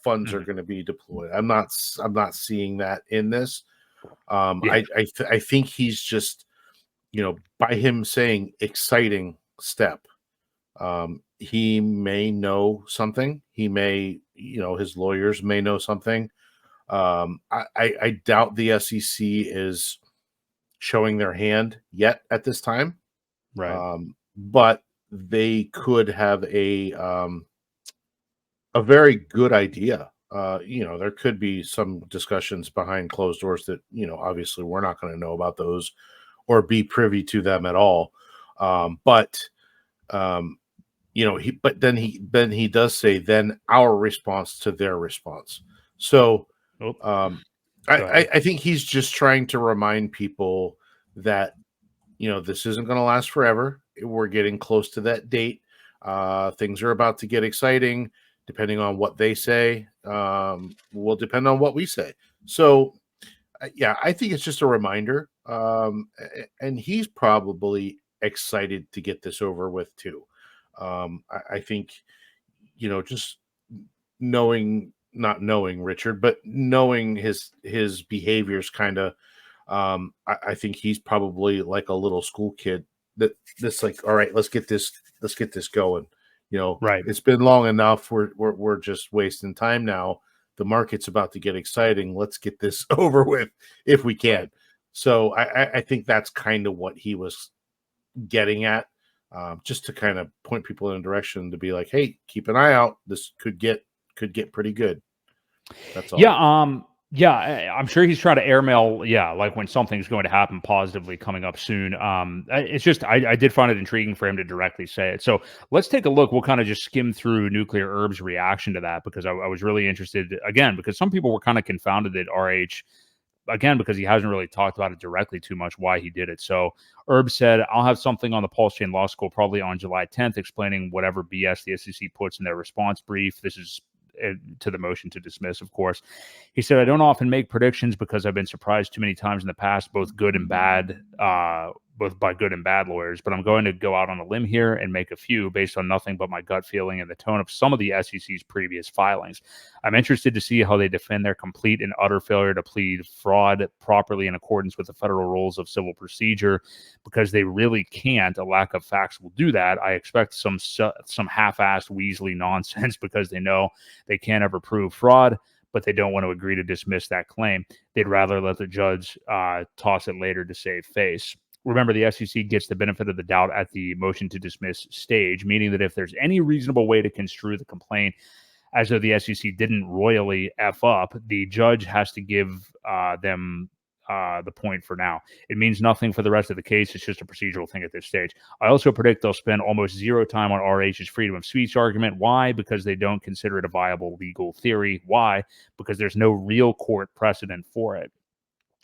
funds are Mhm. going to be deployed. I'm not seeing that in this. Yeah, I think he's just, by him saying exciting step, he may know something. He may, his lawyers may know something. I doubt the SEC is showing their hand yet at this time, right. but they could have a very good idea. There could be some discussions behind closed doors that, obviously we're not going to know about those or be privy to them at all. But um, he does say then our response to their response. So Oh, um, go ahead. I think he's just trying to remind people that this isn't going to last forever. We're getting close to that date. Things are about to get exciting. Depending on what they say, will depend on what we say. So, yeah, I think it's just a reminder. And he's probably excited to get this over with too. I think, just not knowing Richard, but knowing his behaviors kind of, I think he's probably like a little school kid that's like, all right, let's get this going. Right. It's been long enough. We're just wasting time now. The market's about to get exciting. Let's get this over with if we can. So I think that's kind of what he was getting at, just to kind of point people in a direction to be like, hey, keep an eye out. This could get pretty good. That's all. Yeah, I'm sure he's trying to airmail, like when something's going to happen positively coming up soon. It's just, I did find it intriguing for him to directly say it. So let's take a look. We'll kind of just skim through Nuclear Herb's reaction to that, because I was really interested, again, because some people were kind of confounded at RH, again, because he hasn't really talked about it directly too much, why he did it. So Herb said, I'll have something on the PulseChain Law School probably on July 10th explaining whatever BS the SEC puts in their response brief. This is to the motion to dismiss, of course. He said, I don't often make predictions because I've been surprised too many times in the past, both good and bad, both by good and bad lawyers, but I'm going to go out on a limb here and make a few based on nothing but my gut feeling and the tone of some of the SEC's previous filings. I'm interested to see how they defend their complete and utter failure to plead fraud properly in accordance with the federal rules of civil procedure, because they really can't. A lack of facts will do that. I expect some half-assed Weasley nonsense because they know they can't ever prove fraud, but they don't want to agree to dismiss that claim. They'd rather let the judge toss it later to save face. Remember, the SEC gets the benefit of the doubt at the motion to dismiss stage, meaning that if there's any reasonable way to construe the complaint as though the SEC didn't royally F up, the judge has to give them the point for now. It means nothing for the rest of the case. It's just a procedural thing at this stage. I also predict they'll spend almost zero time on RH's freedom of speech argument. Why? Because they don't consider it a viable legal theory. Why? Because there's no real court precedent for it.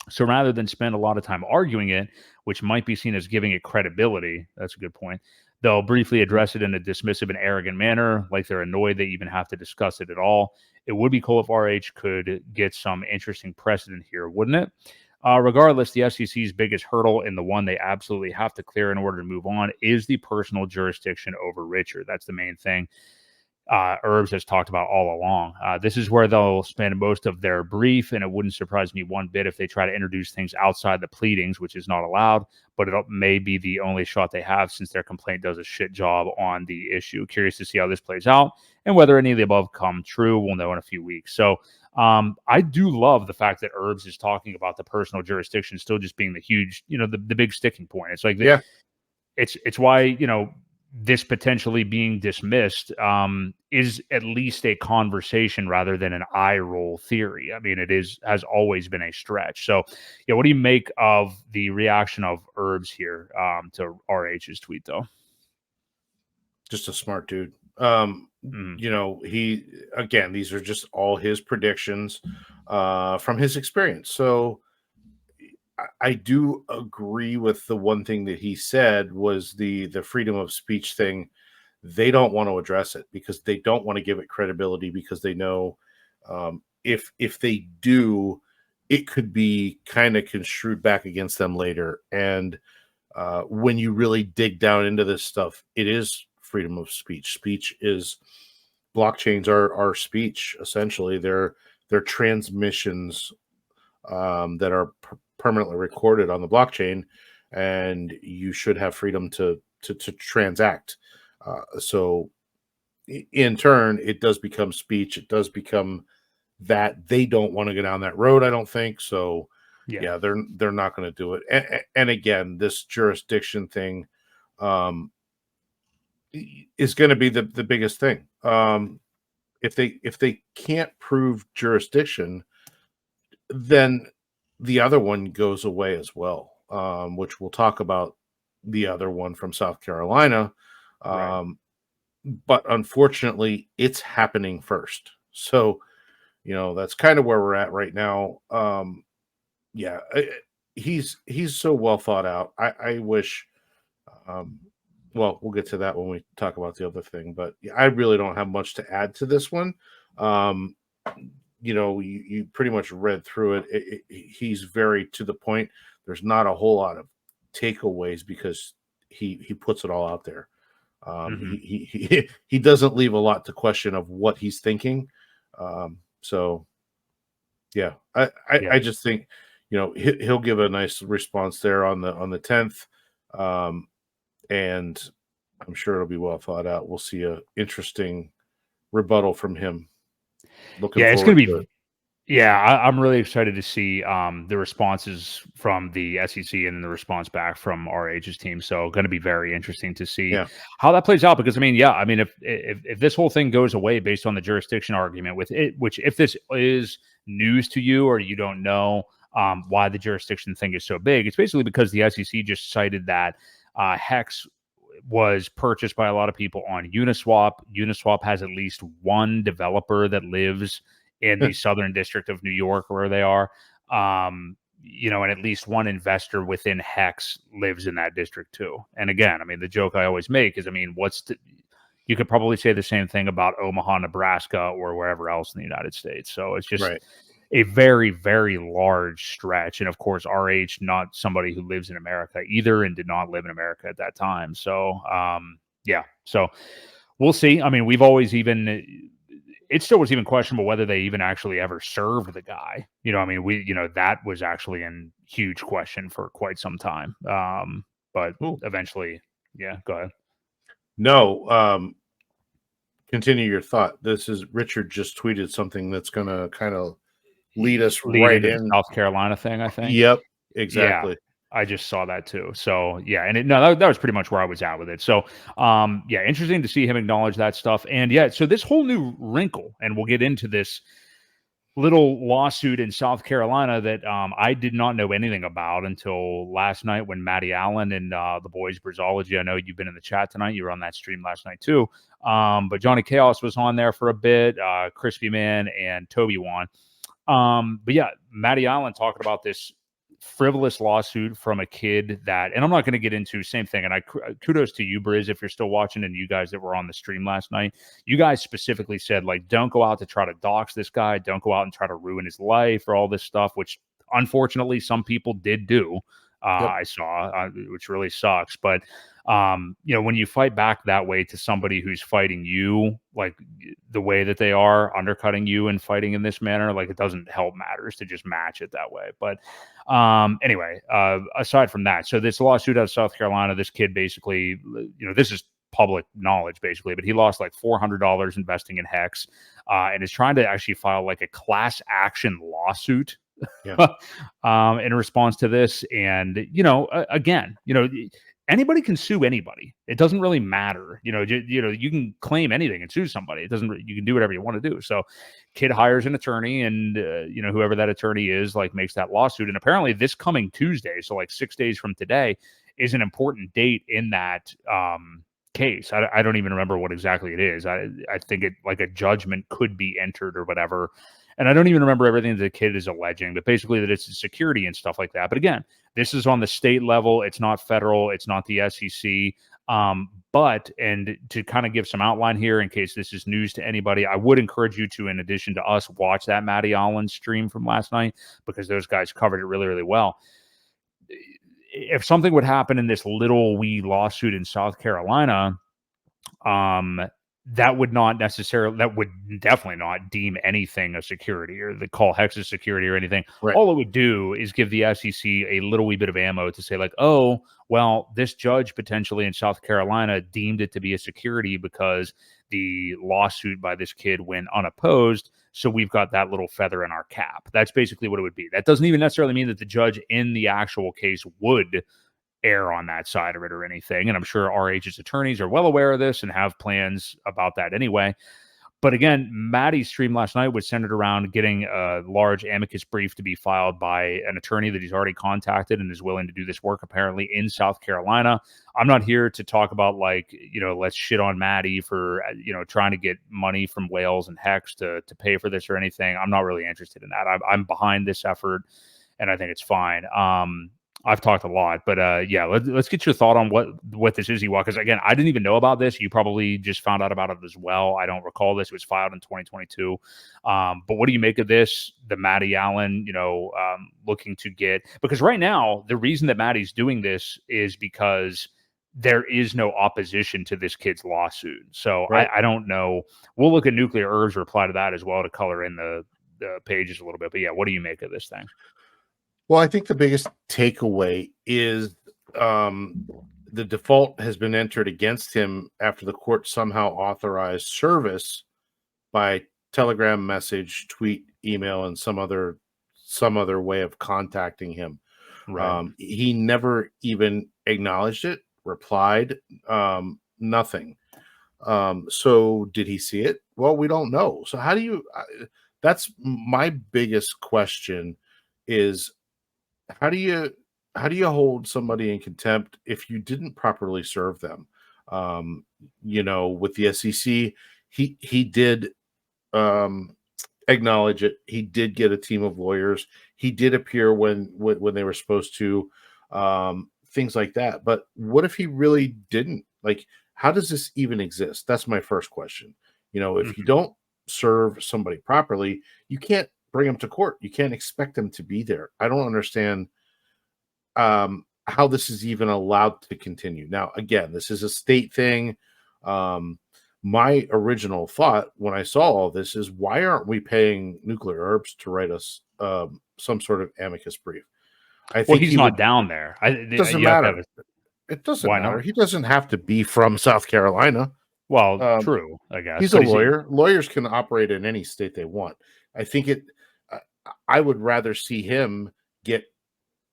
So rather than spend a lot of time arguing it, which might be seen as giving it credibility, that's a good point, they'll briefly address it in a dismissive and arrogant manner, like they're annoyed they even have to discuss it at all. It would be cool if RH could get some interesting precedent here, wouldn't it? Regardless, the SEC's biggest hurdle, and the one they absolutely have to clear in order to move on, is the personal jurisdiction over Richard. That's the main thing Herbs has talked about all along. This is where they'll spend most of their brief, and it wouldn't surprise me one bit if they try to introduce things outside the pleadings, which is not allowed, but it may be the only shot they have since their complaint does a shit job on the issue. Curious to see how this plays out, and whether any of the above come true, we'll know in a few weeks. So I do love the fact that Herbs is talking about the personal jurisdiction still just being the huge, the big sticking point. It's like, it's why, this potentially being dismissed is at least a conversation rather than an eye roll theory. I mean, has always been a stretch. So, what do you make of the reaction of Herbs here to RH's tweet, though? Just a smart dude. He, again, these are just all his predictions from his experience. So I do agree with the one thing that he said was the freedom of speech thing. They don't want to address it because they don't want to give it credibility, because they know if they do, it could be kind of construed back against them later. And when you really dig down into this stuff, it is freedom of speech. Speech is, blockchains are speech, essentially. They're transmissions that are permanently recorded on the blockchain, and you should have freedom to transact. So in turn, it does become speech. It does become that. They don't want to go down that road, I don't think. So yeah, they're not going to do it. And again, this jurisdiction thing is going to be the biggest thing. If they can't prove jurisdiction, then the other one goes away as well, which we'll talk about the other one from South Carolina. Right. But unfortunately, it's happening first. So, that's kind of where we're at right now. He's so well thought out. I wish, well, we'll get to that when we talk about the other thing, but I really don't have much to add to this one. You pretty much read through it. He's very to the point. There's not a whole lot of takeaways because he puts it all out there. He doesn't leave a lot to question of what he's thinking. So yeah, I just think, you know, he'll give a nice response there on the 10th, and I'm sure it'll be well thought out. We'll see a interesting rebuttal from him. Looking it's going to be. to it. Yeah, I'm really excited to see the responses from the SEC and the response back from RH's team. So, going to be very interesting to see how that plays out. Because I mean, if this whole thing goes away based on the jurisdiction argument with it, which if this is news to you or you don't know why the jurisdiction thing is so big, it's basically because the SEC just cited that Hex was purchased by a lot of people on Uniswap. Uniswap has at least one developer that lives in the Southern District of New York, where they are, you know, and at least one investor within Hex lives in that district too. And again, I mean, the joke I always make is, I mean, you could probably say the same thing about Omaha, Nebraska, or wherever else in the United States. So it's just a very, very large stretch. And of course, RH, not somebody who lives in America either, and did not live in America at that time. So, so we'll see. I mean, we've always it still was even questionable whether they even actually ever served the guy. You know, I mean, that was actually in huge question for quite some time. But eventually, go ahead. No, continue your thought. This is Richard just tweeted something that's going to kind of lead us right in the South Carolina thing, I think. Yep, exactly. Yeah. I just saw that too. So yeah, and that was pretty much where I was at with it. So interesting to see him acknowledge that stuff. And so this whole new wrinkle, and we'll get into this little lawsuit in South Carolina that I did not know anything about until last night when Matty Allen and the boys Brizology, I know you've been in the chat tonight. You were on that stream last night too. But Johnny Chaos was on there for a bit, Crispy Man and Toby Wan. But yeah, Matty Allen talking about this frivolous lawsuit from a kid that, and I'm not going to get into same thing. And I kudos to you, Briz, if you're still watching, and you guys that were on the stream last night. You guys specifically said, like, don't go out to try to dox this guy. Don't go out and try to ruin his life or all this stuff, which unfortunately some people did do. I saw, which really sucks. But when you fight back that way to somebody who's fighting you, like the way that they are undercutting you and fighting in this manner, like, it doesn't help matters to just match it that way. But anyway, aside from that, so this lawsuit out of South Carolina, this kid basically, this is public knowledge basically, but he lost like $400 investing in Hex, and is trying to actually file like a class action lawsuit in response to this. And again, anybody can sue anybody. It doesn't really matter. You can claim anything and sue somebody. You can do whatever you want to do. So kid hires an attorney, and whoever that attorney is, like, makes that lawsuit. And apparently this coming Tuesday, so like 6 days from today, is an important date in that case. I don't even remember what exactly it is. I think it, like, a judgment could be entered or whatever. And I don't even remember everything that the kid is alleging, but basically that it's security and stuff like that. But again, this is on the state level. It's not federal. It's not the SEC. But to kind of give some outline here, in case this is news to anybody, I would encourage you to, in addition to us, watch that Matty Allen stream from last night, because those guys covered it really, really well. If something would happen in this little wee lawsuit in South Carolina, that would definitely not deem anything a security, or the call Hex a security or anything. Right. All it would do is give the SEC a little wee bit of ammo to say, like, oh, well, this judge potentially in South Carolina deemed it to be a security because the lawsuit by this kid went unopposed. So we've got that little feather in our cap. That's basically what it would be. That doesn't even necessarily mean that the judge in the actual case would err on that side of it or anything. And I'm sure RH's attorneys are well aware of this and have plans about that anyway. But again, Matty's stream last night was centered around getting a large amicus brief to be filed by an attorney that he's already contacted and is willing to do this work apparently in South Carolina. I'm not here to talk about, like, let's shit on Matty for, trying to get money from Wales and Hex to pay for this or anything. I'm not really interested in that. I'm behind this effort, and I think it's fine. I've talked a lot, but let's get your thought on what this is, Ewok. Because again, I didn't even know about this. You probably just found out about it as well. I don't recall this. It was filed in 2022. But what do you make of this? The Matty Allen, looking to get, because right now the reason that Matty's doing this is because there is no opposition to this kid's lawsuit. So Right. I don't know. We'll look at Nuclear Herb's reply to that as well to color in the pages a little bit. But yeah, what do you make of this thing? Well, I think the biggest takeaway is the default has been entered against him after the court somehow authorized service by telegram message, tweet, email, and some other way of contacting him. Right. He never even acknowledged it, replied, nothing. So did he see it? Well, we don't know. So how do you? That's my biggest question: is how do you hold somebody in contempt if you didn't properly serve them? With the SEC, he did acknowledge it. He did get a team of lawyers. He did appear when they were supposed to, things like that. But what if he really didn't? Like, how does this even exist? That's my first question. If you don't serve somebody properly, you can't bring them to court. You can't expect them to be there. I don't understand how this is even allowed to continue. Now, again, this is a state thing. My original thought when I saw all this is, why aren't we paying Nuclear Herbs to write us some sort of amicus brief? I think he's not down there. It doesn't matter. It doesn't matter. Not? He doesn't have to be from South Carolina. Well, true, I guess. He's a lawyer. Lawyers can operate in any state they want. I think I would rather see him get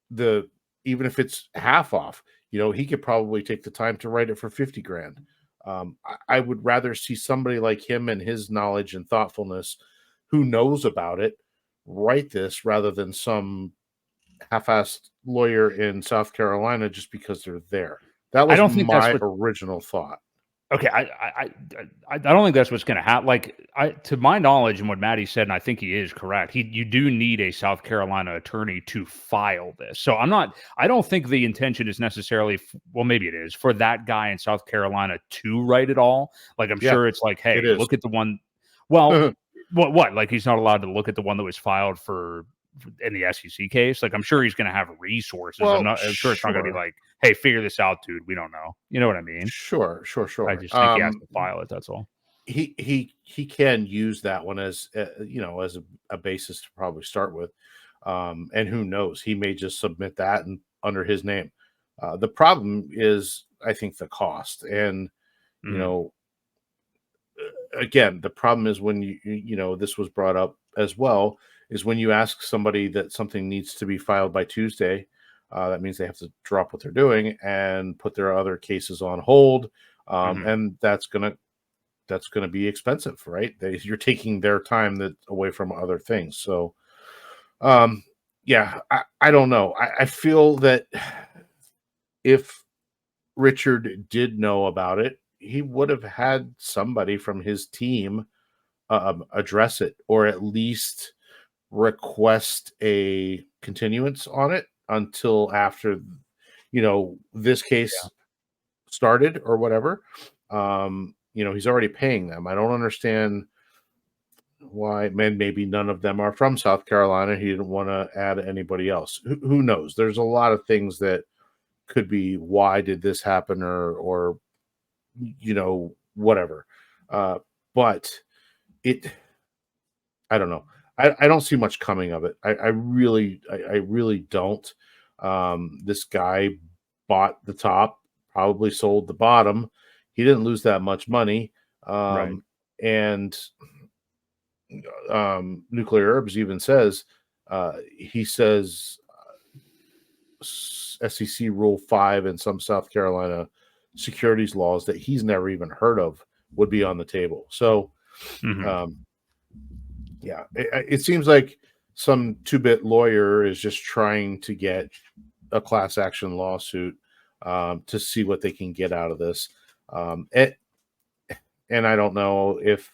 even if it's half off. He could probably take the time to write it for 50 grand. I would rather see somebody like him and his knowledge and thoughtfulness, who knows about it, write this rather than some half-assed lawyer in South Carolina just because they're there. That was my original thought. Okay, I don't think that's what's going to happen. Like, to my knowledge, and what Maddie said, and I think he is correct. You do need a South Carolina attorney to file this. So I don't think the intention is necessarily, well, maybe it is, for that guy in South Carolina to write it all. Like, I'm sure it's like, hey, look at the one. Well, what? Like, he's not allowed to look at the one that was filed in the SEC case. Like, I'm sure he's going to have resources. Well, I'm sure it's not going to be like, hey, figure this out, dude. We don't know. You know what I mean? Sure. I just think he has to file it. That's all. He can use that one as as a basis to probably start with, and who knows, he may just submit that and under his name. The problem is, I think, the cost, and again, the problem is when this was brought up as well, is when you ask somebody that something needs to be filed by Tuesday, that means they have to drop what they're doing and put their other cases on hold, and that's gonna be expensive, right? You're taking their time away from other things. So, yeah, I don't know. I feel that if Richard did know about it, he would have had somebody from his team address it, or at least request a continuance on it until after this case started or whatever. He's already paying them. I don't understand why. Maybe none of them are from South Carolina. He didn't want to add anybody else. Who knows? There's a lot of things that could be, why did this happen, or whatever. But I don't know. I don't see much coming of it. I really don't. This guy bought the top, probably sold the bottom. He didn't lose that much money. Right. And Nuclear Herbs even says, SEC Rule 5 and some South Carolina securities laws that he's never even heard of would be on the table. So, yeah, it seems like some 2-bit lawyer is just trying to get a class action lawsuit to see what they can get out of this. And I don't know if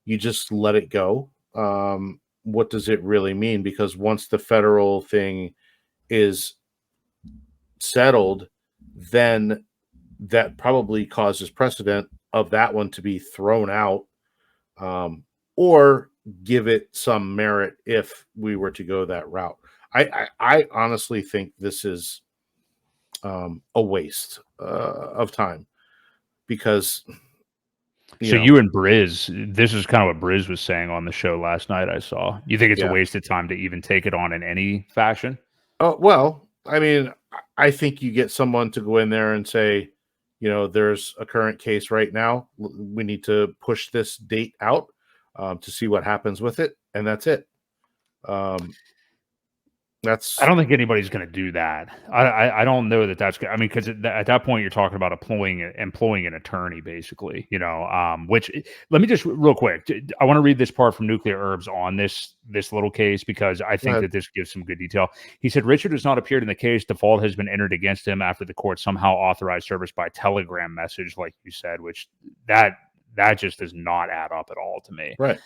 you just let it go. What does it really mean? Because once the federal thing is settled, then that probably causes precedent of that one to be thrown out, or give it some merit if we were to go that route. I honestly think this is a waste of time because So you and Briz, this is kind of what Briz was saying on the show last night. I saw. You think it's a waste of time to even take it on in any fashion? Oh, well, I mean, I think you get someone to go in there and say, there's a current case right now. We need to push this date out to see what happens with it, and that's it. I don't think anybody's going to do that. I don't know that that's. I mean, because at that point you're talking about employing an attorney, basically. Which let me just real quick. I want to read this part from Nuclear Herbs on this little case because I think that this gives some good detail. He said Richard has not appeared in the case. Default has been entered against him after the court somehow authorized service by Telegram message, like you said, which that just does not add up at all to me. Right.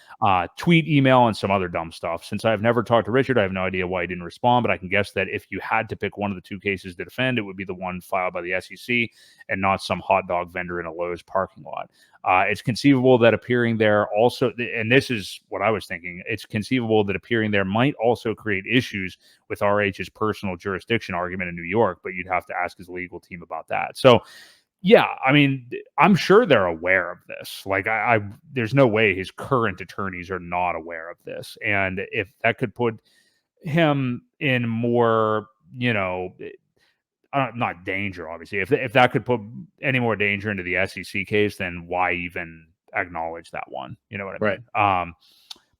Tweet, email, and some other dumb stuff. Since I've never talked to Richard, I have no idea why he didn't respond, but I can guess that if you had to pick one of the two cases to defend, it would be the one filed by the SEC and not some hot dog vendor in a Lowe's parking lot. It's conceivable that appearing there also, and this is what I was thinking, it's conceivable that appearing there might also create issues with RH's personal jurisdiction argument in New York, but you'd have to ask his legal team about that. So, yeah, I mean, I'm sure they're aware of this. Like, there's no way his current attorneys are not aware of this. And if that could put him in more, not danger, obviously. If that could put any more danger into the SEC case, then why even acknowledge that one? You know what I mean?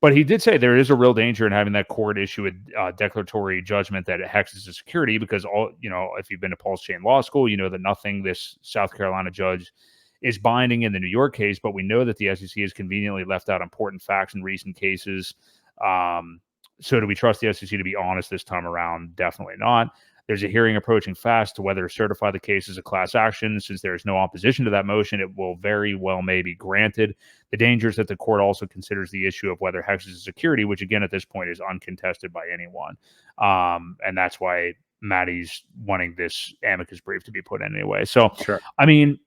But he did say there is a real danger in having that court issue a declaratory judgment that it hexes the security because if you've been to PulseChain Law School, you know that nothing this South Carolina judge is binding in the New York case, but we know that the SEC has conveniently left out important facts in recent cases. So do we trust the SEC to be honest this time around? Definitely not. There's a hearing approaching fast to whether to certify the case as a class action. Since there is no opposition to that motion, it will very well may be granted. The danger is that the court also considers the issue of whether hexes is security, which again at this point is uncontested by anyone. And that's why Maddie's wanting this amicus brief to be put in anyway. So, sure. I mean,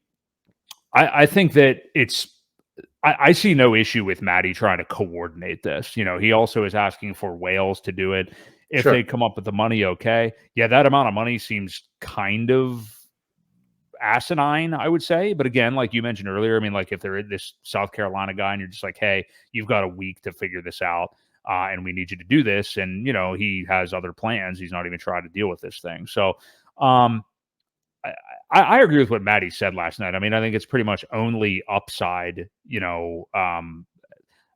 I think that I see no issue with Maddie trying to coordinate this. He also is asking for whales to do it. If they come up with the money, okay. Yeah, that amount of money seems kind of asinine, I would say. But again, like you mentioned earlier, I mean, like if they're this South Carolina guy and you're just like, hey, you've got a week to figure this out and we need you to do this. And, he has other plans. He's not even trying to deal with this thing. So I agree with what Maddie said last night. I mean, I think it's pretty much only upside,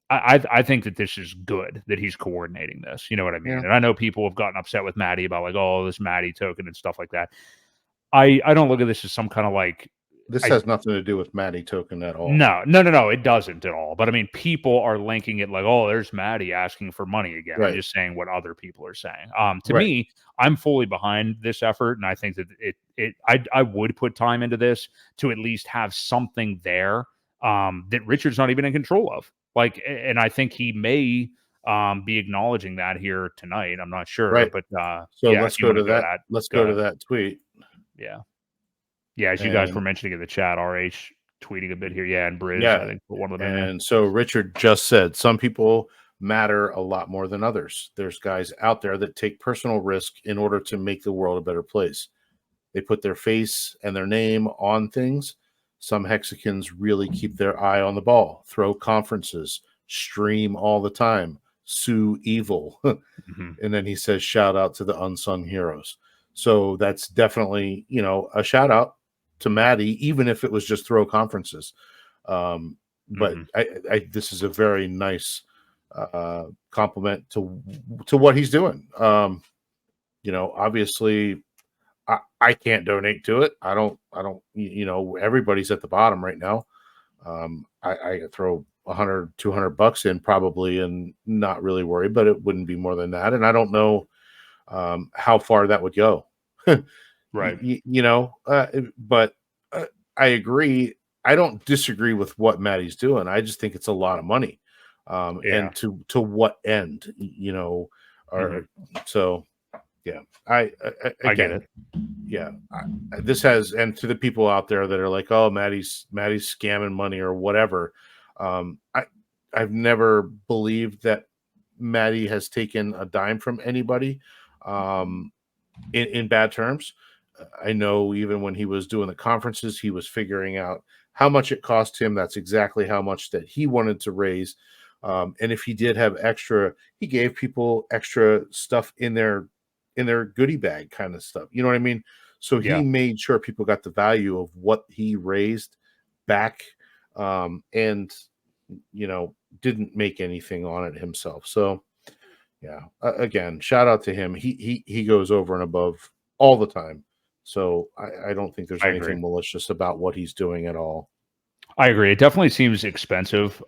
I think that this is good that he's coordinating this. You know what I mean? Yeah. And I know people have gotten upset with Maddie about like, oh, this Maddie token and stuff like that. I don't look at this as some kind of like. This has nothing to do with Maddie token at all. No, it doesn't at all. But I mean, people are linking it like, oh, there's Maddie asking for money again. Right. I'm just saying what other people are saying. To me, I'm fully behind this effort, and I think that I would put time into this to at least have something there that Richard's not even in control of. Like, and I think he may be acknowledging that here tonight. I'm not sure, but so let's go to that. Let's go to that tweet. Yeah. Yeah, as you guys were mentioning in the chat, RH tweeting a bit here. Yeah, and Briz, I think one of them. And so Richard just said, some people matter a lot more than others. There's guys out there that take personal risk in order to make the world a better place. They put their face and their name on things. Some hexicans really keep their eye on the ball, throw conferences, stream all the time, sue evil. And then he says, shout out to the unsung heroes. So that's definitely, a shout out to Maddie, even if it was just throw conferences. But this is a very nice compliment to what he's doing. Obviously I can't donate to it. I don't, everybody's at the bottom right now. I could throw $100, $200 in probably and not really worry, but it wouldn't be more than that. And I don't know how far that would go. Right. But I agree. I don't disagree with what Maddie's doing. I just think it's a lot of money. And to what end, so yeah, I get it. Yeah. This has, and to the people out there that are like, oh, Maddie's scamming money or whatever. I've never believed that Maddie has taken a dime from anybody in bad terms. I know even when he was doing the conferences, he was figuring out how much it cost him. That's exactly how much that he wanted to raise. And if he did have extra, he gave people extra stuff in their goodie bag kind of stuff. You know what I mean? So he Yeah. made sure people got the value of what he raised back, and didn't make anything on it himself. So yeah, again, shout out to him. He goes over and above all the time. So I don't think there's I agree. anything malicious about what he's doing at all. I agree. It definitely seems expensive.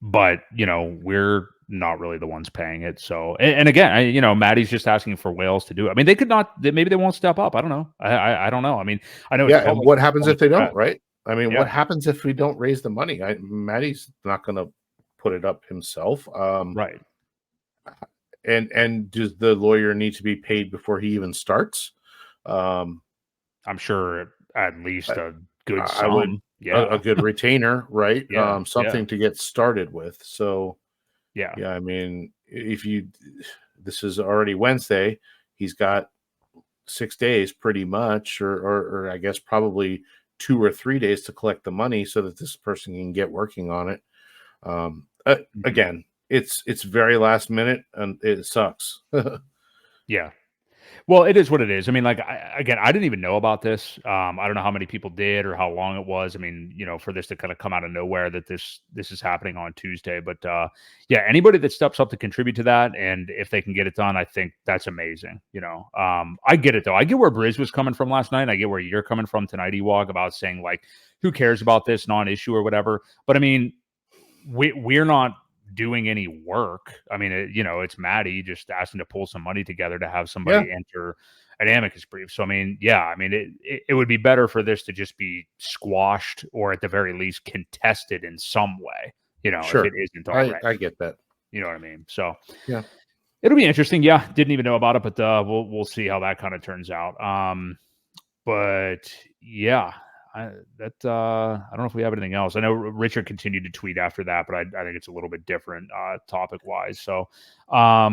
But we're not really the ones paying it. So, and again, Maddie's just asking for whales to do it. I mean, they could not. Maybe they won't step up. I don't know. I don't know. I mean, I know. Yeah, It's and public. what happens if they don't? Chat. Right? I mean, Yeah. what happens if we don't raise the money? Maddie's not going to put it up himself. Right. And does the lawyer need to be paid before he even starts? I'm sure at least a good I would. sum. Yeah. A good retainer, right? Yeah. Something to get started with. So Yeah. yeah, I mean, this is already Wednesday. He's got 6 days pretty much, or I guess probably 2 or 3 days to collect the money so that this person can get working on it. Again, it's very last minute and it sucks. Yeah. Well, it is what it is. I mean, like, I didn't even know about this. I don't know how many people did or how long it was. I mean, for this to kind of come out of nowhere that this is happening on Tuesday. But yeah, anybody that steps up to contribute to that, and if they can get it done, I think that's amazing. I get it though. I get where Briz was coming from last night. I get where you're coming from tonight, Ewok, about saying like, who cares about this non-issue or whatever. But I mean, we're not doing any work. I mean, it's Maddie just asking to pull some money together to have somebody enter an amicus brief. So, I mean, yeah, I mean, it would be better for this to just be squashed or at the very least contested in some way, Sure. if it isn't already. I get that. You know what I mean? So, yeah, it'll be interesting. Yeah, didn't even know about it, but we'll see how that kind of turns out. But yeah, I don't know if we have anything else. I know Richard continued to tweet after that, but I think it's a little bit different topic wise. So I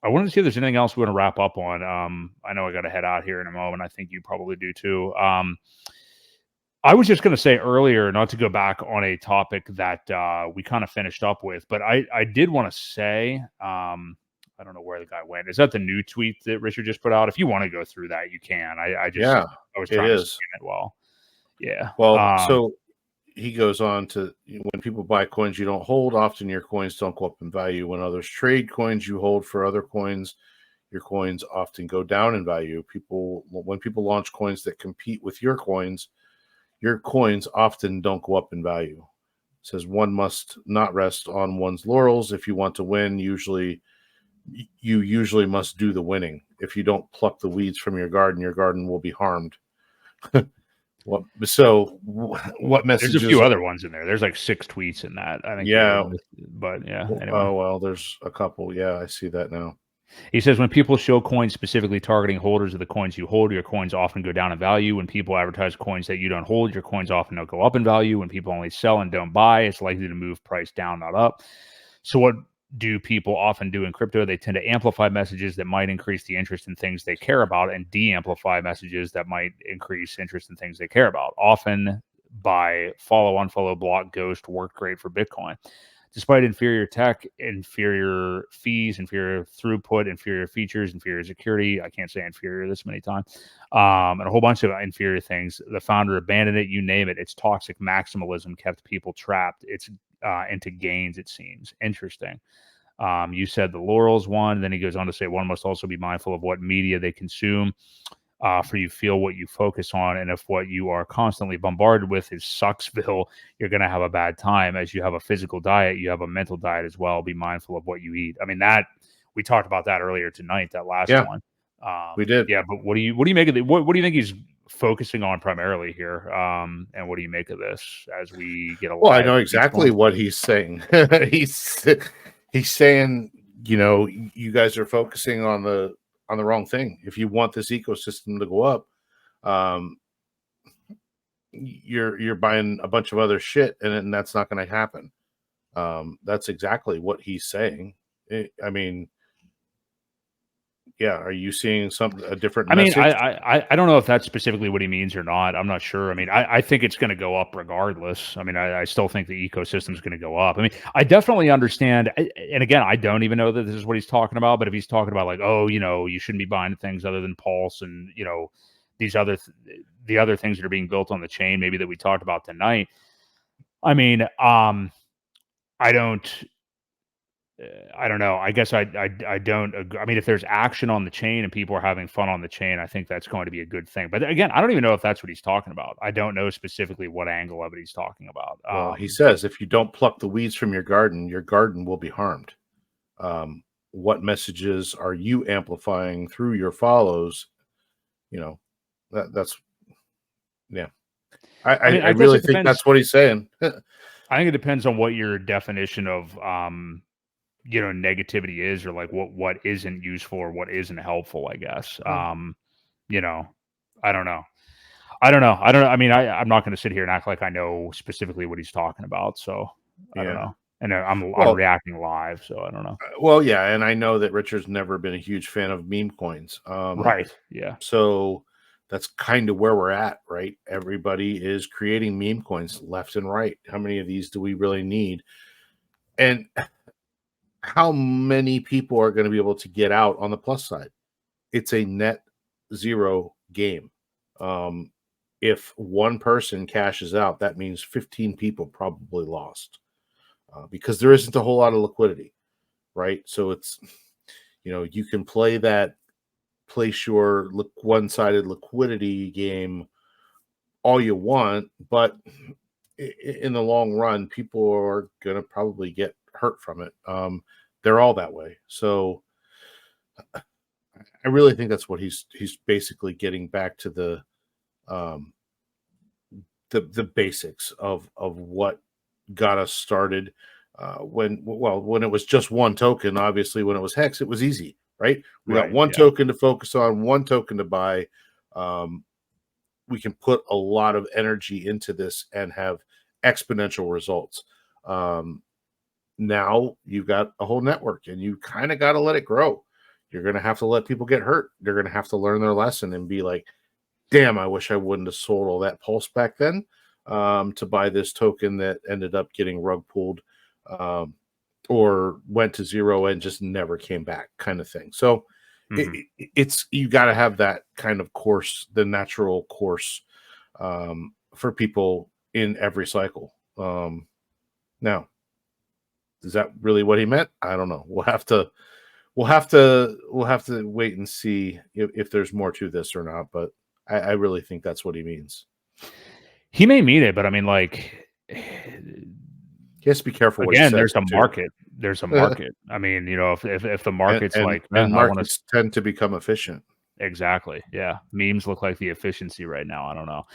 wanted to see if there's anything else we want to wrap up on. I know I got to head out here in a moment. I think you probably do too. I was just going to say earlier, not to go back on a topic that we kind of finished up with, but I did want to say, I don't know where the guy went. Is that the new tweet that Richard just put out? If you want to go through that, you can. I was trying to scan it well. Yeah. Well, so he goes on to, when people buy coins you don't hold, often your coins don't go up in value. When others trade coins you hold for other coins, your coins often go down in value. When people launch coins that compete with your coins often don't go up in value. It says one must not rest on one's laurels. If you want to win, you usually must do the winning. If you don't pluck the weeds from your garden will be harmed. What messages? There's a few other ones in there. There's like 6 tweets in that, I think. Yeah. But yeah. Anyway. Oh, well, there's a couple. Yeah, I see that now. He says, when people show coins specifically targeting holders of the coins you hold, your coins often go down in value. When people advertise coins that you don't hold, your coins often don't go up in value. When people only sell and don't buy, it's likely to move price down, not up. So what do people often do in crypto? They tend to amplify messages that might increase the interest in things they care about and de-amplify messages that might increase interest in things they care about. Often by follow, unfollow, block, ghost worked great for Bitcoin. Despite inferior tech, inferior fees, inferior throughput, inferior features, inferior security, I can't say inferior this many times, and a whole bunch of inferior things, the founder abandoned it, you name it. Its toxic maximalism kept people trapped. It's into gains, it seems. Interesting. You said the laurels one. Then he goes on to say one must also be mindful of what media they consume. For you feel what you focus on, and if what you are constantly bombarded with is Sucksville, you're going to have a bad time. As you have a physical diet, you have a mental diet as well. Be mindful of what you eat. I mean, that we talked about that earlier tonight. That last one, we did. Yeah, but what do you make of it? What do you think he's focusing on primarily here? And what do you make of this as we get a? Well, I know exactly what he's saying. He's saying, you guys are focusing on the wrong thing. If you want this ecosystem to go up, you're buying a bunch of other shit, and that's not going to happen. That's exactly what he's saying. I mean, yeah, are you seeing a different I mean, message? I don't know if that's specifically what he means or not. I'm not sure. I mean, I think it's going to go up regardless. I mean, I still think the ecosystem is going to go up. I mean, I definitely understand. And again, I don't even know that this is what he's talking about. But if he's talking about like, oh, you shouldn't be buying things other than Pulse and these the other things that are being built on the chain, maybe that we talked about tonight. I mean, I don't. I don't know. I guess I don't agree. I mean, if there's action on the chain and people are having fun on the chain, I think that's going to be a good thing. But again, I don't even know if that's what he's talking about. I don't know specifically what angle of it he's talking about. Well, he says if you don't pluck the weeds from your garden will be harmed. What messages are you amplifying through your follows? That's yeah. I mean, I guess really it think depends. that's what he's saying. I think it depends on what your definition of negativity is, or like what isn't useful or what isn't helpful, I guess. I don't know. I don't know. I mean, I'm not going to sit here and act like I know specifically what he's talking about. So I don't know. And I'm reacting live, so I don't know. Well, yeah, and I know that Richard's never been a huge fan of meme coins. Right. Yeah. So that's kind of where we're at, right? Everybody is creating meme coins left and right. How many of these do we really need? And how many people are going to be able to get out on the plus side? It's a net zero game. If one person cashes out, that means 15 people probably lost because there isn't a whole lot of liquidity, right? So it's, you can place your one-sided liquidity game all you want, but in the long run, people are going to probably get hurt from it. They're all that way. So I really think that's what he's basically getting back to the basics of what got us started. When it was just one token, obviously when it was Hex, it was easy, right? We got one token to focus on, one token to buy. We can put a lot of energy into this and have exponential results. Now you've got a whole network and you kind of got to let it grow. You're going to have to let people get hurt. They're going to have to learn their lesson and be like, damn, I wish I wouldn't have sold all that Pulse back then to buy this token that ended up getting rug pulled or went to zero and just never came back, kind of thing. So it's you got to have that kind of course, the natural course for people in every cycle. Now, is that really what he meant? I don't know. We'll have to wait and see if there's more to this or not. But I really think that's what he means. He may mean it, but I mean, like, he has to be careful. Again, there's a market. There's a market. I mean, if the market's markets tend to become efficient. Exactly. Yeah. Memes look like the efficiency right now. I don't know.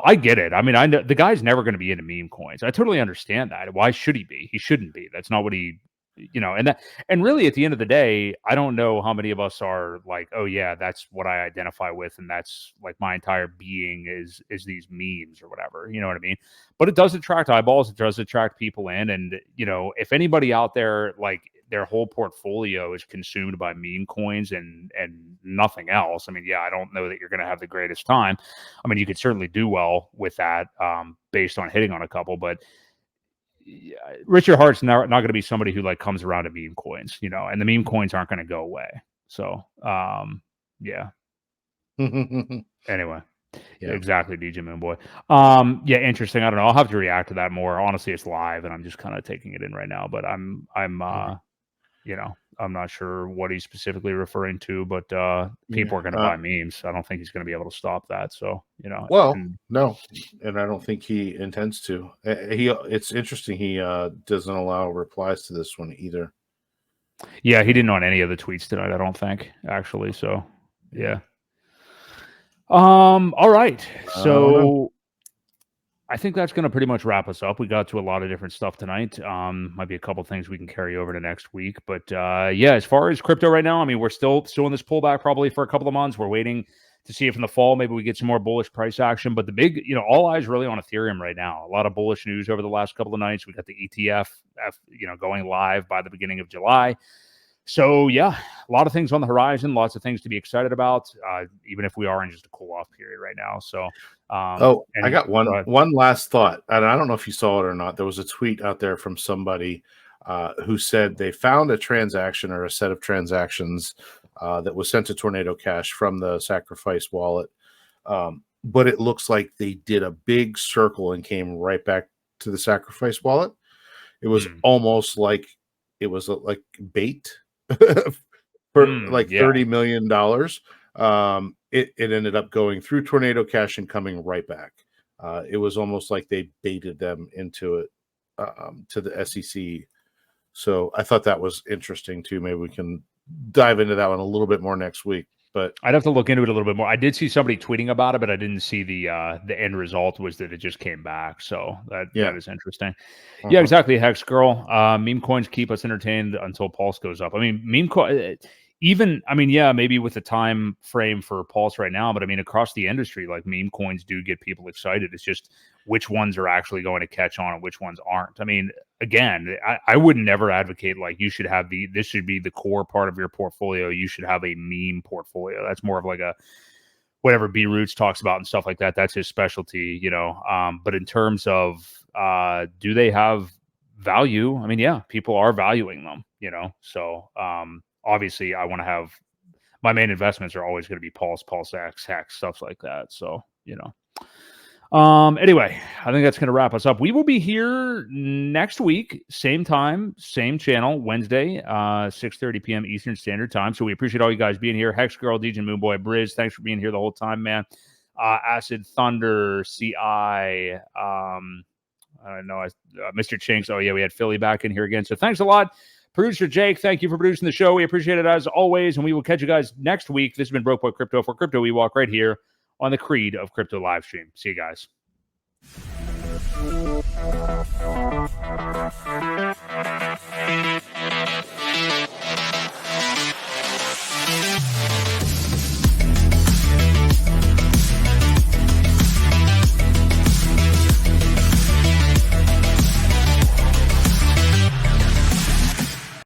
I get it. I mean, I know the guy's never going to be into meme coins. I totally understand that. Why should he be? He shouldn't be. That's not what he, and really at the end of the day, I don't know how many of us are like, oh yeah, that's what I identify with. And that's like my entire being is these memes or whatever, you know what I mean? But it does attract eyeballs. It does attract people in. And, if anybody out there, like, their whole portfolio is consumed by meme coins and nothing else. I mean, yeah, I don't know that you're going to have the greatest time. I mean, you could certainly do well with that based on hitting on a couple, but Richard Hart's not going to be somebody who like comes around to meme coins, and the meme coins aren't going to go away. So, yeah. Anyway. Yeah. Exactly, DJ Moonboy. Yeah, interesting. I don't know. I'll have to react to that more. Honestly, it's live and I'm just kind of taking it in right now, but I'm I'm not sure what he's specifically referring to, but people are going to buy memes. I don't think he's going to be able to stop that. So, no, and I don't think he intends to. It's interesting. He doesn't allow replies to this one either. Yeah, he didn't on any of the tweets tonight, I don't think, actually. So, yeah. All right. So I think that's going to pretty much wrap us up. We got to a lot of different stuff tonight. Might be a couple things we can carry over to next week. But yeah, as far as crypto right now, I mean, we're still in this pullback probably for a couple of months. We're waiting to see if in the fall maybe we get some more bullish price action. But the big, all eyes really on Ethereum right now. A lot of bullish news over the last couple of nights. We got the ETF, going live by the beginning of July. So yeah, a lot of things on the horizon, lots of things to be excited about, even if we are in just a cool off period right now. So, I got one last thought, and I don't know if you saw it or not. There was a tweet out there from somebody who said they found a transaction or a set of transactions that was sent to Tornado Cash from the Sacrifice wallet, but it looks like they did a big circle and came right back to the Sacrifice wallet. It was almost like it was like bait for like $30 million. It ended up going through Tornado Cash and coming right back. It was almost like they baited them into it to the SEC. So I thought that was interesting too. Maybe we can dive into that one a little bit more next week. But I'd have to look into it a little bit more. I did see somebody tweeting about it, but I didn't see the end result was that it just came back. So that is interesting. Yeah, exactly. Hex girl. Meme coins keep us entertained until Pulse goes up. I mean, meme coin. Maybe with the time frame for Pulse right now, but I mean, across the industry, like meme coins do get people excited. It's just which ones are actually going to catch on and which ones aren't. I mean, again, I would never advocate like you should have this should be the core part of your portfolio. You should have a meme portfolio. That's more of like a whatever B Roots talks about and stuff like that. That's his specialty, you know. But in terms of do they have value? I mean, yeah, people are valuing them, you know. So obviously, I want to have my main investments are always going to be Pulse X, Hex, stuff like that. So, you know. Anyway, I think that's going to wrap us up. We will be here next week, same time, same channel, Wednesday, 6:30 p.m. Eastern Standard Time. So we appreciate all you guys being here. Hex Girl, DJ Moonboy, Briz, thanks for being here the whole time, man. Acid Thunder, CI, I don't know, Mr. Chinks. Oh yeah, we had Philly back in here again. So thanks a lot. Producer Jake, thank you for producing the show. We appreciate it as always, and we will catch you guys next week. This has been Boi Crypto for Crypto Ewok right here on the Creed of Crypto live stream. See you guys.